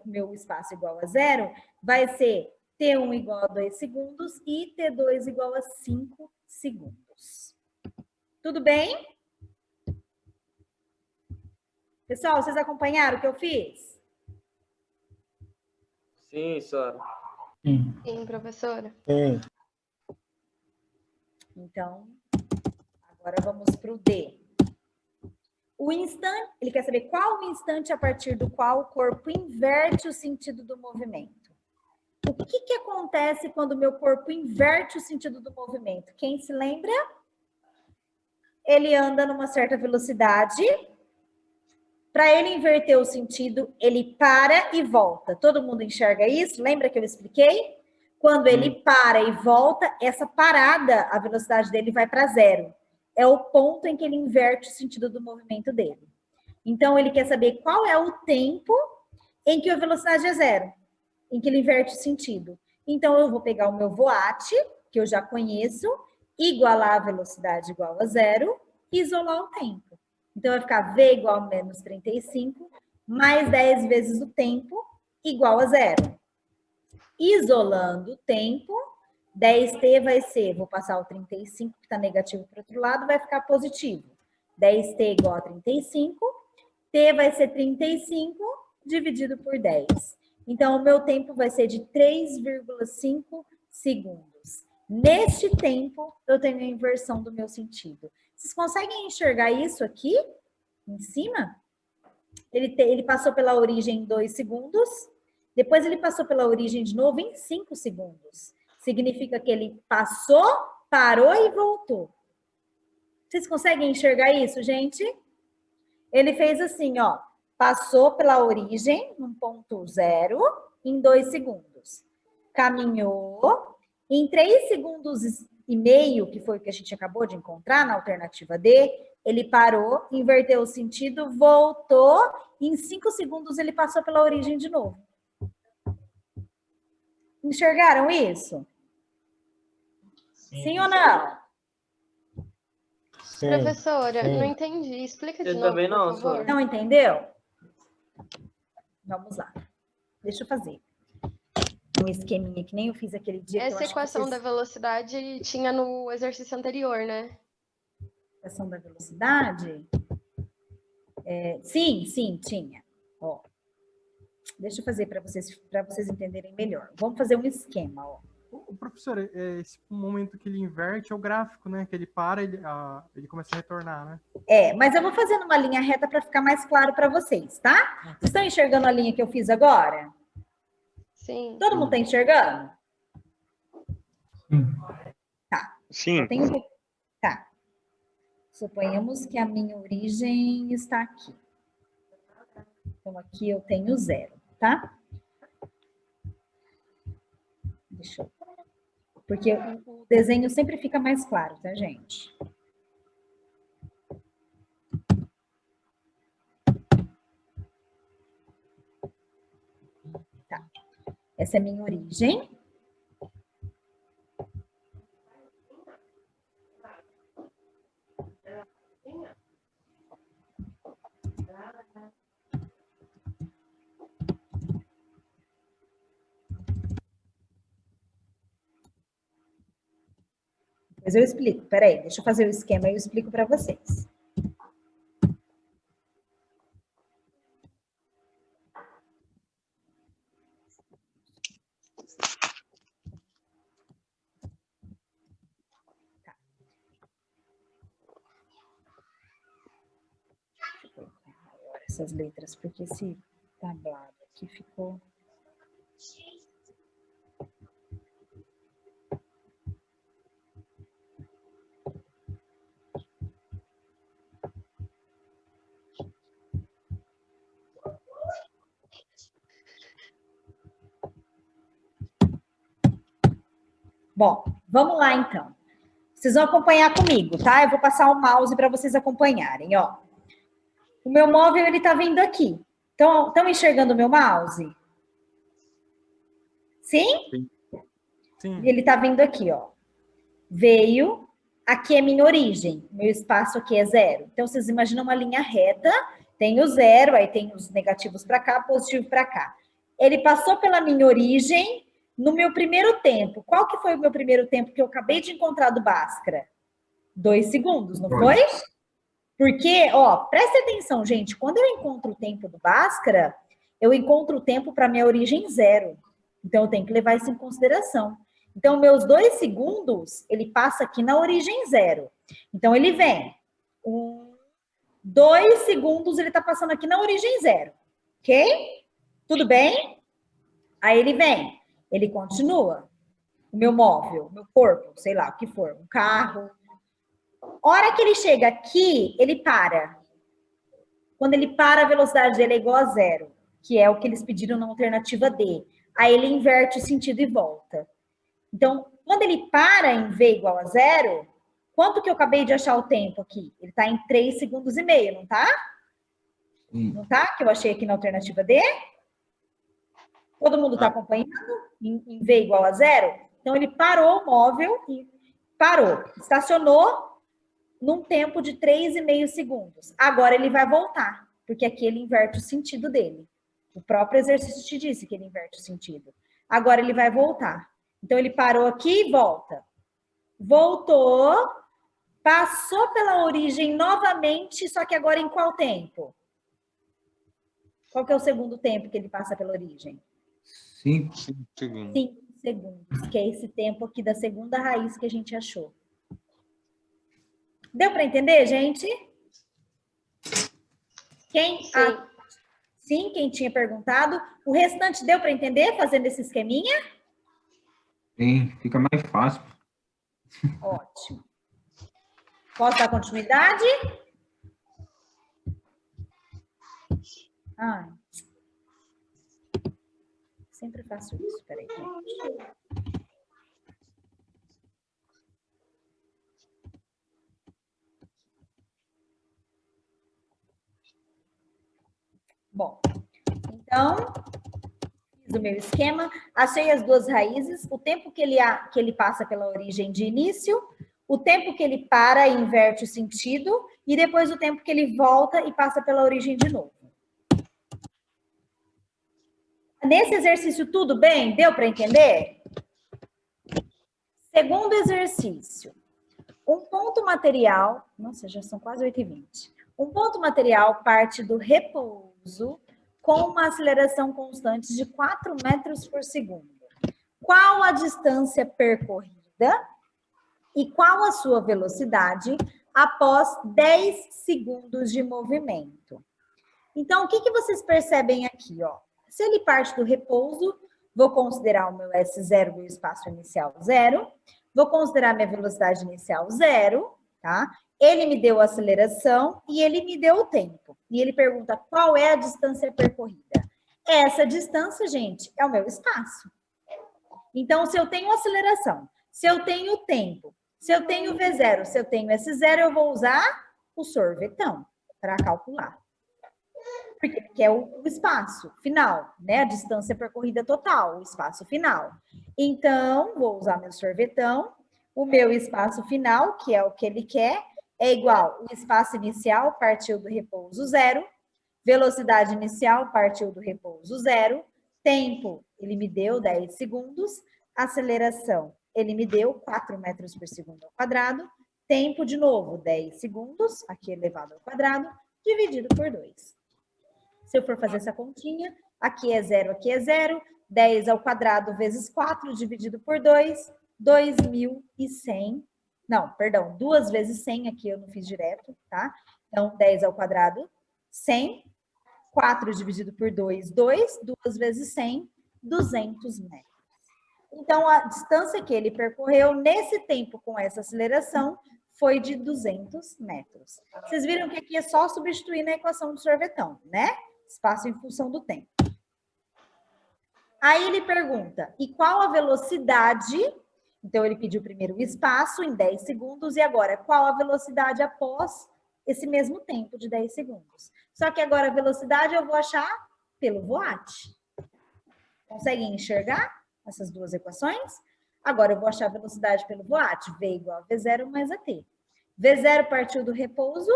meu espaço igual a 0, vai ser T1 igual a 2 segundos e T2 igual a 5 segundos. Tudo bem? Pessoal, vocês acompanharam o que eu fiz? Sim, senhora. Sim, professora. Sim. Então, agora vamos para o D. O instante, ele quer saber qual o instante a partir do qual o corpo inverte o sentido do movimento. O que acontece quando o meu corpo inverte o sentido do movimento? Quem se lembra? Ele anda numa certa velocidade. Para ele inverter o sentido, ele para e volta. Todo mundo enxerga isso? Lembra que eu expliquei? Quando ele para e volta, essa parada, a velocidade dele vai para 0. É o ponto em que ele inverte o sentido do movimento dele. Então, ele quer saber qual é o tempo em que a velocidade é 0, em que ele inverte o sentido. Então, eu vou pegar o meu voat, que eu já conheço, igualar a velocidade igual a 0 e isolar o tempo. Então, vai ficar V igual a menos 35, mais 10 vezes o tempo, igual a 0. Isolando o tempo, 10t vai ser, vou passar o 35, que está negativo para o outro lado, vai ficar positivo. 10t igual a 35, t vai ser 35 dividido por 10. Então, o meu tempo vai ser de 3,5 segundos. Neste tempo, eu tenho a inversão do meu sentido. Vocês conseguem enxergar isso aqui, em cima? Ele passou pela origem em 2 segundos, depois ele passou pela origem de novo em 5 segundos. Significa que ele passou, parou e voltou. Vocês conseguem enxergar isso, gente? Ele fez assim, ó. Passou pela origem, no ponto 0, em 2 segundos. Caminhou. Em 3 segundos e meio, que foi o que a gente acabou de encontrar na alternativa D, ele parou, inverteu o sentido, voltou. Em 5 segundos ele passou pela origem de novo. Enxergaram isso? Sim ou não? Sim. Professora, Sim. não entendi. Explica de Eu novo, também não, por favor. senhora. Não entendeu? Vamos lá. Deixa eu fazer um esqueminha que nem eu fiz aquele dia. Essa que eu acho equação que da velocidade tinha no exercício anterior, né? Equação da velocidade? Sim, tinha. Ó, deixa eu fazer para vocês entenderem melhor. Vamos fazer um esquema, ó. O professor, esse momento que ele inverte é o gráfico, né? Que ele para, ele começa a retornar, né? Mas eu vou fazer numa linha reta para ficar mais claro para vocês, tá? Vocês estão enxergando a linha que eu fiz agora? Sim. Todo mundo está enxergando? Tá. Sim. Tá. Suponhamos que a minha origem está aqui. Então, aqui eu tenho 0, tá? Deixa eu... Porque o desenho sempre fica mais claro, tá, gente? Tá. Essa é a minha origem. Depois eu explico. Peraí, deixa eu fazer o esquema e eu explico para vocês. Essas letras, porque esse tablado aqui ficou... Bom, vamos lá então. Vocês vão acompanhar comigo, tá? Eu vou passar o mouse para vocês acompanharem, ó. O meu móvel, ele tá vindo aqui. Então, estão enxergando o meu mouse? Sim? Sim. Ele tá vindo aqui, ó. Veio, aqui é minha origem. Meu espaço aqui é 0. Então, vocês imaginam uma linha reta, tem o 0, aí tem os negativos para cá, positivo para cá. Ele passou pela minha origem no meu primeiro tempo. Qual que foi o meu primeiro tempo que eu acabei de encontrar do Bhaskara? 2 segundos, não foi? Porque, ó, presta atenção, gente. Quando eu encontro o tempo do Bhaskara, eu encontro o tempo para minha origem 0. Então, eu tenho que levar isso em consideração. Então, meus 2 segundos, ele passa aqui na origem 0. Então, ele vem. 2 segundos, ele está passando aqui na origem 0. Ok? Tudo bem? Aí ele vem. Ele continua. O meu móvel, meu corpo, sei lá, o que for. Um carro. Hora que ele chega aqui, ele para. Quando ele para, a velocidade dele é igual a 0, que é o que eles pediram na alternativa D. Aí ele inverte o sentido e volta. Então, quando ele para em V igual a 0, quanto que eu acabei de achar o tempo aqui? Ele está em 3 segundos e meio, não tá? Não tá? Que eu achei aqui na alternativa D. Todo mundo está acompanhando? Em V igual a 0? Então, ele parou o móvel e parou. Estacionou num tempo de 3,5 segundos. Agora ele vai voltar, porque aqui ele inverte o sentido dele. O próprio exercício te disse que ele inverte o sentido. Agora ele vai voltar. Então ele parou aqui e volta. Voltou, passou pela origem novamente, só que agora em qual tempo? Qual que é o segundo tempo que ele passa pela origem? 5 segundos. 5 segundos, que é esse tempo aqui da segunda raiz que a gente achou. Deu para entender, gente? Quem? Sim. Sim, quem tinha perguntado. O restante deu para entender fazendo esse esqueminha? Sim, fica mais fácil. Ótimo. Posso dar continuidade? Ah, sempre faço isso. Peraí, gente. Bom, então, fiz o meu esquema, achei as 2 raízes, o tempo que ele passa pela origem de início, o tempo que ele para e inverte o sentido, e depois o tempo que ele volta e passa pela origem de novo. Nesse exercício, tudo bem? Deu para entender? Segundo exercício. Um ponto material... Nossa, já são quase 8h20. Um ponto material parte do repouso com uma aceleração constante de 4 metros por segundo. Qual a distância percorrida e qual a sua velocidade após 10 segundos de movimento? Então, o que vocês percebem aqui, ó? Se ele parte do repouso, vou considerar o meu S0, meu espaço inicial 0. Vou considerar minha velocidade inicial 0, tá? Ele me deu a aceleração e ele me deu o tempo. E ele pergunta qual é a distância percorrida. Essa distância, gente, é o meu espaço. Então, se eu tenho aceleração, se eu tenho tempo, se eu tenho V0, se eu tenho S0, eu vou usar o sorvetão para calcular. Porque é o espaço final, né? A distância percorrida total, o espaço final. Então, vou usar meu sorvetão. O meu espaço final, que é o que ele quer, é igual o espaço inicial partiu do repouso 0, velocidade inicial partiu do repouso 0, tempo, ele me deu 10 segundos, aceleração, ele me deu 4 metros por segundo ao quadrado. Tempo, de novo, 10 segundos, aqui elevado ao quadrado, dividido por 2. Se eu for fazer essa continha, aqui é 0, 10 ao quadrado vezes 4, dividido por 2, 2.100. Não, perdão, 2 vezes 100, aqui eu não fiz direto, tá? Então, 10 ao quadrado, 100. 4 dividido por 2, 2. 2 vezes 100, 200 metros. Então, a distância que ele percorreu nesse tempo com essa aceleração foi de 200 metros. Vocês viram que aqui é só substituir na equação do sorvetão, né? Espaço em função do tempo. Aí ele pergunta, e qual a velocidade? Então, ele pediu primeiro o espaço em 10 segundos, e agora, qual a velocidade após esse mesmo tempo de 10 segundos? Só que agora a velocidade eu vou achar pelo voat. Conseguem enxergar essas duas equações? Agora eu vou achar a velocidade pelo voat. V igual a V0 mais AT. V0 partiu do repouso,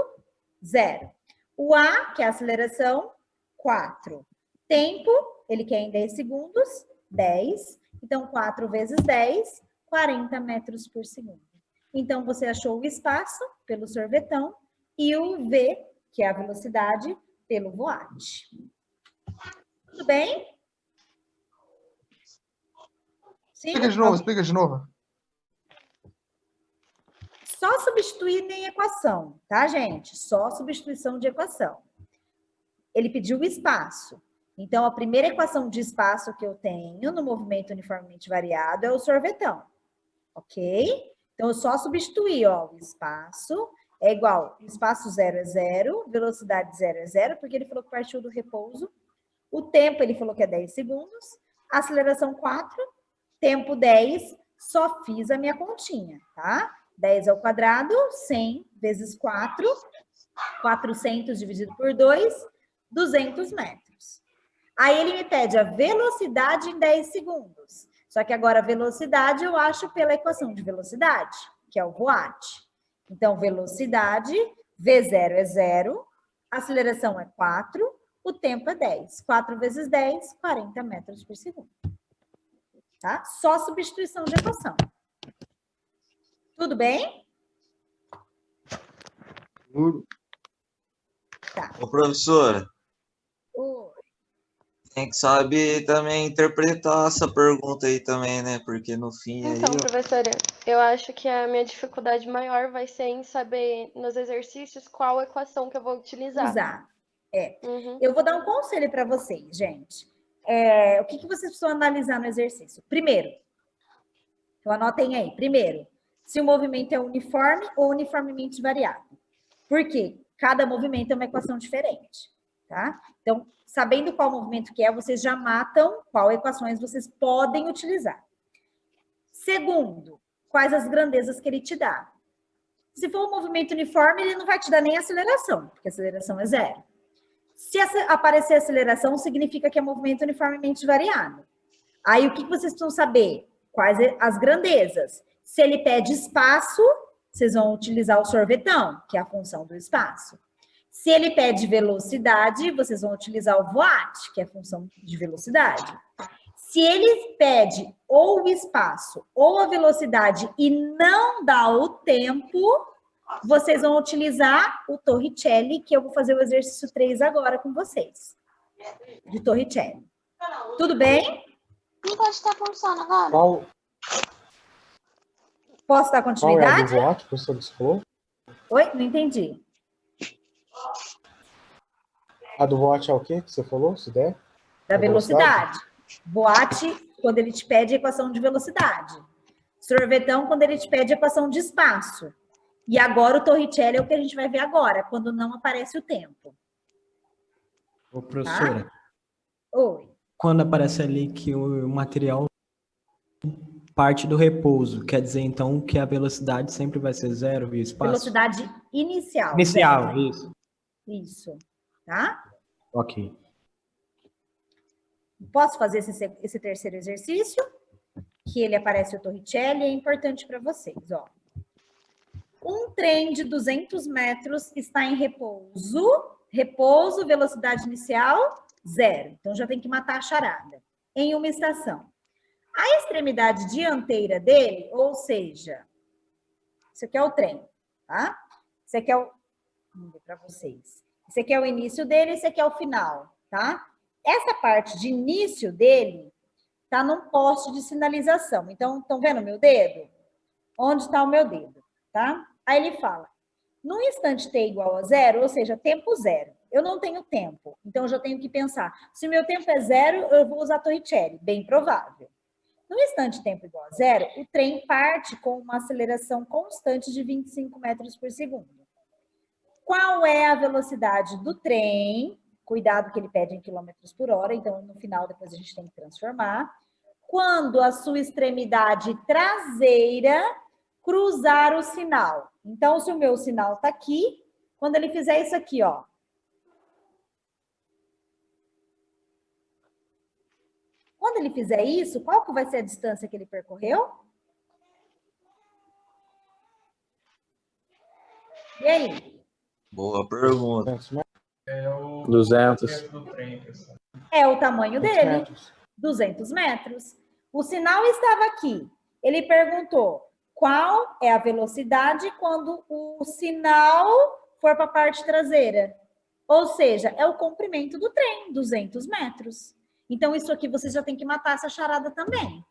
0. O A, que é a aceleração, 4. Tempo, ele quer em 10 segundos, 10. Então, 4 vezes 10, 40 metros por segundo. Então, você achou o espaço pelo sorvetão e o V, que é a velocidade, pelo voat. Tudo bem? Sim? Explica de novo. Só substituir em equação, tá, gente? Só substituição de equação. Ele pediu o espaço. Então, a primeira equação de espaço que eu tenho no movimento uniformemente variado é o sorvetão. Ok? Então, eu só substituir, ó, o espaço é igual, espaço 0 é 0, velocidade 0 é 0, porque ele falou que partiu do repouso. O tempo, ele falou que é 10 segundos. Aceleração 4, tempo 10, só fiz a minha continha, tá? 10 ao quadrado, 100 vezes 4, 400 dividido por 2, 200 metros. Aí ele me pede a velocidade em 10 segundos. Só que agora a velocidade eu acho pela equação de velocidade, que é o voat. Então, velocidade, V0 é 0, aceleração é 4, o tempo é 10. 4 vezes 10, 40 metros por segundo. Tá? Só substituição de equação. Tudo bem? Tá. Ô, professora, Oi. tem que saber também interpretar essa pergunta aí também, né? Porque no fim aí... Então, professora, eu acho que a minha dificuldade maior vai ser em saber nos exercícios qual equação que eu vou utilizar. Eu vou dar um conselho para vocês, gente. O que vocês precisam analisar no exercício? Primeiro, então anotem aí. Primeiro, se o movimento é uniforme ou uniformemente variado. Por quê? Cada movimento é uma equação diferente, tá? Então, sabendo qual movimento que é, vocês já matam qual equações vocês podem utilizar. Segundo, quais as grandezas que ele te dá. Se for um movimento uniforme, ele não vai te dar nem aceleração, porque a aceleração é 0. Se aparecer aceleração, significa que é movimento uniformemente variado. Aí, o que vocês precisam saber? Quais as grandezas? Se ele pede espaço, vocês vão utilizar o sorvetão, que é a função do espaço. Se ele pede velocidade, vocês vão utilizar o voat, que é a função de velocidade. Se ele pede ou o espaço ou a velocidade e não dá o tempo, vocês vão utilizar o Torricelli, que eu vou fazer o exercício 3 agora com vocês. De Torricelli. Tudo bem? Não pode estar com sono agora. Posso dar continuidade? Qual é a do voat, professor, que você falou? Oi? Não entendi. A do voat é o quê que você falou, se der? Da velocidade. Voat, quando ele te pede equação de velocidade. Sorvetão, quando ele te pede equação de espaço. E agora o Torricelli é o que a gente vai ver agora, quando não aparece o tempo. Ô, professora. Tá? Oi. Quando aparece ali que o material parte do repouso, quer dizer, então, que a velocidade sempre vai ser 0 e o espaço? Velocidade inicial. Inicial, 0. isso. Isso. Tá? Ok. Posso fazer esse terceiro exercício? Que ele aparece o Torricelli, é importante para vocês, ó. Um trem de 200 metros está em repouso. Repouso, velocidade inicial, 0. Então, já tem que matar a charada. Em uma estação. A extremidade dianteira dele, ou seja, isso aqui é o trem, tá? Isso aqui é o... Vamos ver para vocês. Esse aqui é o início dele, esse aqui é o final, tá? Essa parte de início dele tá num poste de sinalização. Então, estão vendo o meu dedo? Onde está o meu dedo, tá? Aí ele fala, no instante t igual a 0, ou seja, tempo 0. Eu não tenho tempo, então eu já tenho que pensar. Se o meu tempo é 0, eu vou usar Torricelli, bem provável. No instante tempo igual a 0, o trem parte com uma aceleração constante de 25 metros por segundo. Qual é a velocidade do trem? Cuidado que ele pede em quilômetros por hora, então no final depois a gente tem que transformar. Quando a sua extremidade traseira cruzar o sinal. Então, se o meu sinal está aqui, quando ele fizer isso aqui, ó. Quando ele fizer isso, qual que vai ser a distância que ele percorreu? E aí? Boa pergunta. É o 200. do trem, pessoal. É o tamanho dele, 200 metros. O sinal estava aqui. Ele perguntou qual é a velocidade quando o sinal for para a parte traseira. Ou seja, é o comprimento do trem, 200 metros. Então, isso aqui você já tem que matar essa charada também.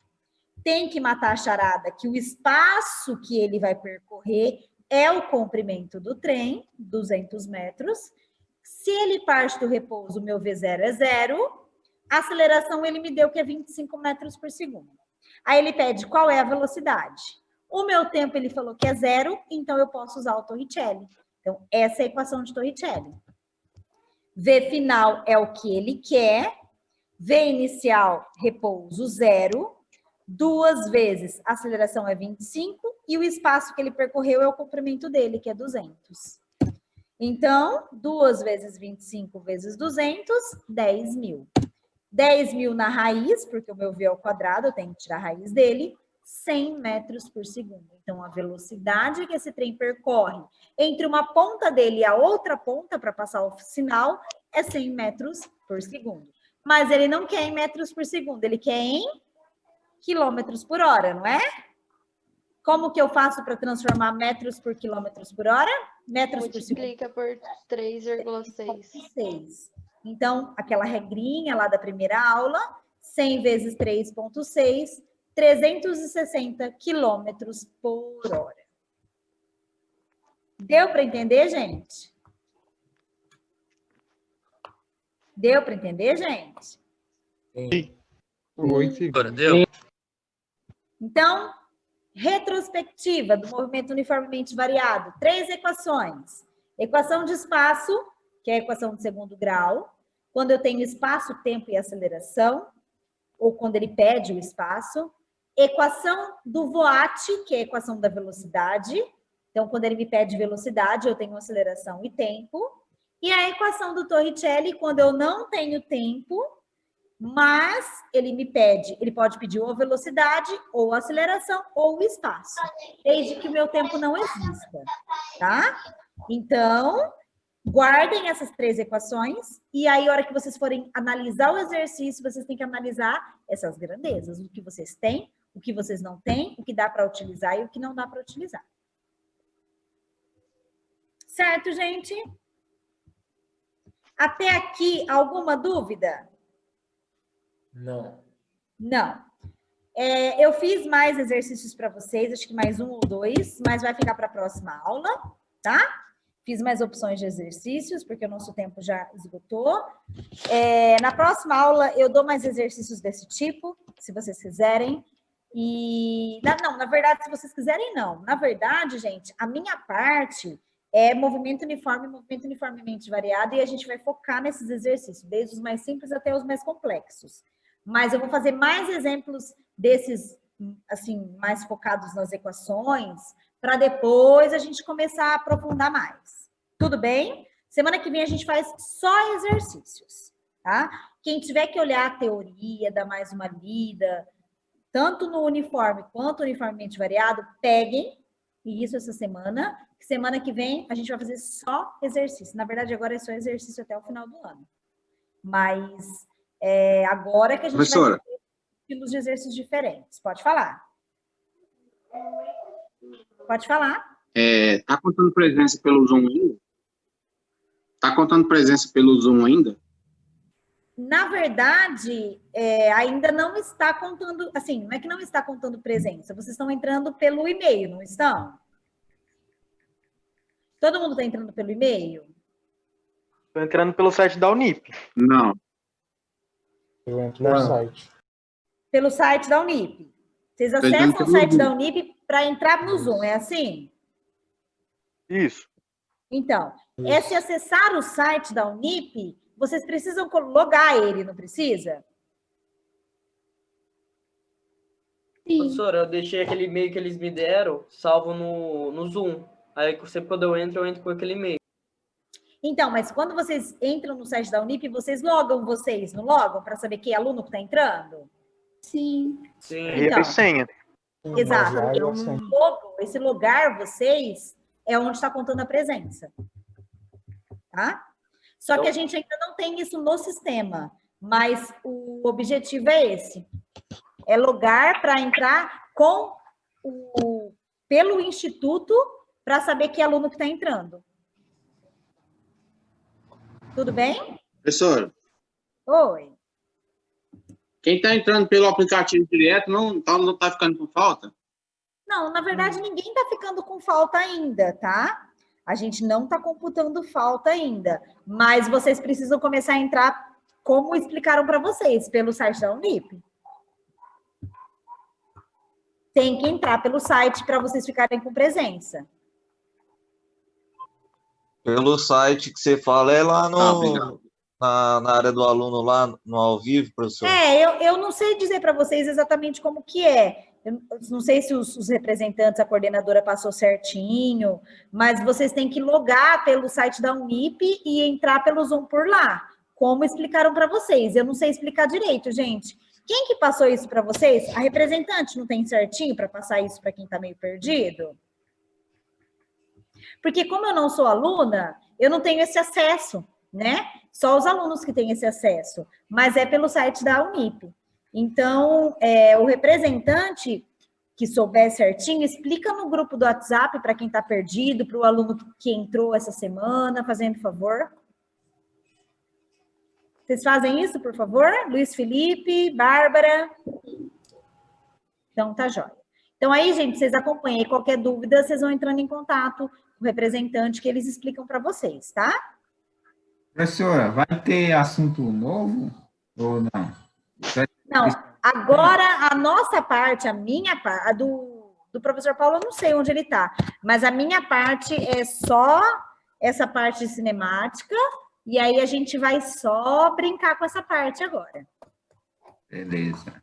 Tem que matar a charada que o espaço que ele vai percorrer é o comprimento do trem, 200 metros. Se ele parte do repouso, o meu V0 é 0. A aceleração ele me deu que é 25 metros por segundo. Aí ele pede qual é a velocidade. O meu tempo ele falou que é 0, então eu posso usar o Torricelli. Então, essa é a equação de Torricelli. V final é o que ele quer. V inicial, repouso 0. 2 vezes a aceleração é 25 e o espaço que ele percorreu é o comprimento dele, que é 200. Então, 2 vezes 25 vezes 200, 10 mil. 10 mil na raiz, porque o meu V é ao quadrado, eu tenho que tirar a raiz dele, 100 metros por segundo. Então, a velocidade que esse trem percorre entre uma ponta dele e a outra ponta para passar o sinal é 100 metros por segundo. Mas ele não quer em metros por segundo, ele quer em quilômetros por hora, não é? Como que eu faço para transformar metros por quilômetros por hora? Metros por segundo. Multiplica por 3,6. Então, aquela regrinha lá da primeira aula, 100 vezes 3,6, 360 quilômetros por hora. Deu para entender, gente? Deu para entender, gente? Sim. Agora deu. Então, retrospectiva do movimento uniformemente variado. 3 equações. Equação de espaço, que é a equação de segundo grau. Quando eu tenho espaço, tempo e aceleração, ou quando ele pede o espaço. Equação do Voat, que é a equação da velocidade. Então, quando ele me pede velocidade, eu tenho aceleração e tempo. E a equação do Torricelli, quando eu não tenho tempo, mas ele me pede, ele pode pedir ou velocidade, ou aceleração, ou espaço, desde que o meu tempo não exista, tá? Então, guardem essas 3 equações, e aí, a hora que vocês forem analisar o exercício, vocês têm que analisar essas grandezas, o que vocês têm, o que vocês não têm, o que dá para utilizar e o que não dá para utilizar. Certo, gente? Até aqui, alguma dúvida? Não. Não. Eu fiz mais exercícios para vocês, acho que mais 1 ou 2, mas vai ficar para a próxima aula, tá? Fiz mais opções de exercícios, porque o nosso tempo já esgotou. Na próxima aula, eu dou mais exercícios desse tipo, se vocês quiserem. Não, na verdade, se vocês quiserem, não. Na verdade, gente, a minha parte é movimento uniforme, movimento uniformemente variado, e a gente vai focar nesses exercícios, desde os mais simples até os mais complexos. Mas eu vou fazer mais exemplos desses, assim, mais focados nas equações, para depois a gente começar a aprofundar mais. Tudo bem? Semana que vem a gente faz só exercícios, tá? Quem tiver que olhar a teoria, dar mais uma lida, tanto no uniforme quanto uniformemente variado, peguem isso essa semana. Semana que vem a gente vai fazer só exercício. Na verdade, agora é só exercício até o final do ano. Mas agora que a gente Professora, vai... estilos de exercícios diferentes. Pode falar. Pode falar. Tá contando presença pelo Zoom ainda? Tá contando presença pelo Zoom ainda? Na verdade, ainda não está contando, assim, não é que não está contando presença, vocês estão entrando pelo e-mail, não estão? Todo mundo está entrando pelo e-mail? Estou entrando pelo site da Unip. Não. Eu entro no site. Pelo site da Unip. Vocês acessam o site da Unip para entrar no Zoom, é assim? Isso. Então, se acessar o site da Unip, vocês precisam logar ele, não precisa? Sim. Professora, eu deixei aquele e-mail que eles me deram salvo no Zoom. Aí, sempre quando eu entro com aquele e-mail. Então, mas quando vocês entram no site da Unip, vocês logam vocês, não logam? Para saber que aluno que está entrando? Sim. Sim. Então, senha. Exato. Então, esse logar vocês é onde está contando a presença. Tá? Só que a gente ainda não tem isso no sistema, mas o objetivo é esse. É logar para entrar pelo instituto para saber que aluno que está entrando. Tudo bem? Professora. Oi. Quem está entrando pelo aplicativo direto não tá ficando com falta? Não, na verdade, ninguém está ficando com falta ainda, tá? A gente não está computando falta ainda, mas vocês precisam começar a entrar, como explicaram para vocês, pelo site da Unip. Tem que entrar pelo site para vocês ficarem com presença. Pelo site que você fala, é lá na área do aluno, lá no ao vivo, professor? Eu não sei dizer para vocês exatamente como que é. Eu não sei se os representantes, a coordenadora passou certinho, mas vocês têm que logar pelo site da Unip e entrar pelo Zoom por lá, como explicaram para vocês. Eu não sei explicar direito, gente. Quem que passou isso para vocês? A representante não tem certinho para passar isso para quem está meio perdido? Porque como eu não sou aluna, eu não tenho esse acesso, né? Só os alunos que têm esse acesso, mas é pelo site da Unip. Então, o representante que souber certinho, explica no grupo do WhatsApp para quem está perdido, para o aluno que entrou essa semana, fazendo favor. Vocês fazem isso, por favor? Luiz Felipe, Bárbara? Então, tá jóia. Então, aí, gente, vocês acompanhem. Qualquer dúvida, vocês vão entrando em contato com o representante que eles explicam para vocês, tá? Professora, vai ter assunto novo ou não? Não, agora a nossa parte, a minha parte, a do professor Paulo, eu não sei onde ele está, mas a minha parte é só essa parte de cinemática, e aí a gente vai só brincar com essa parte agora. Beleza.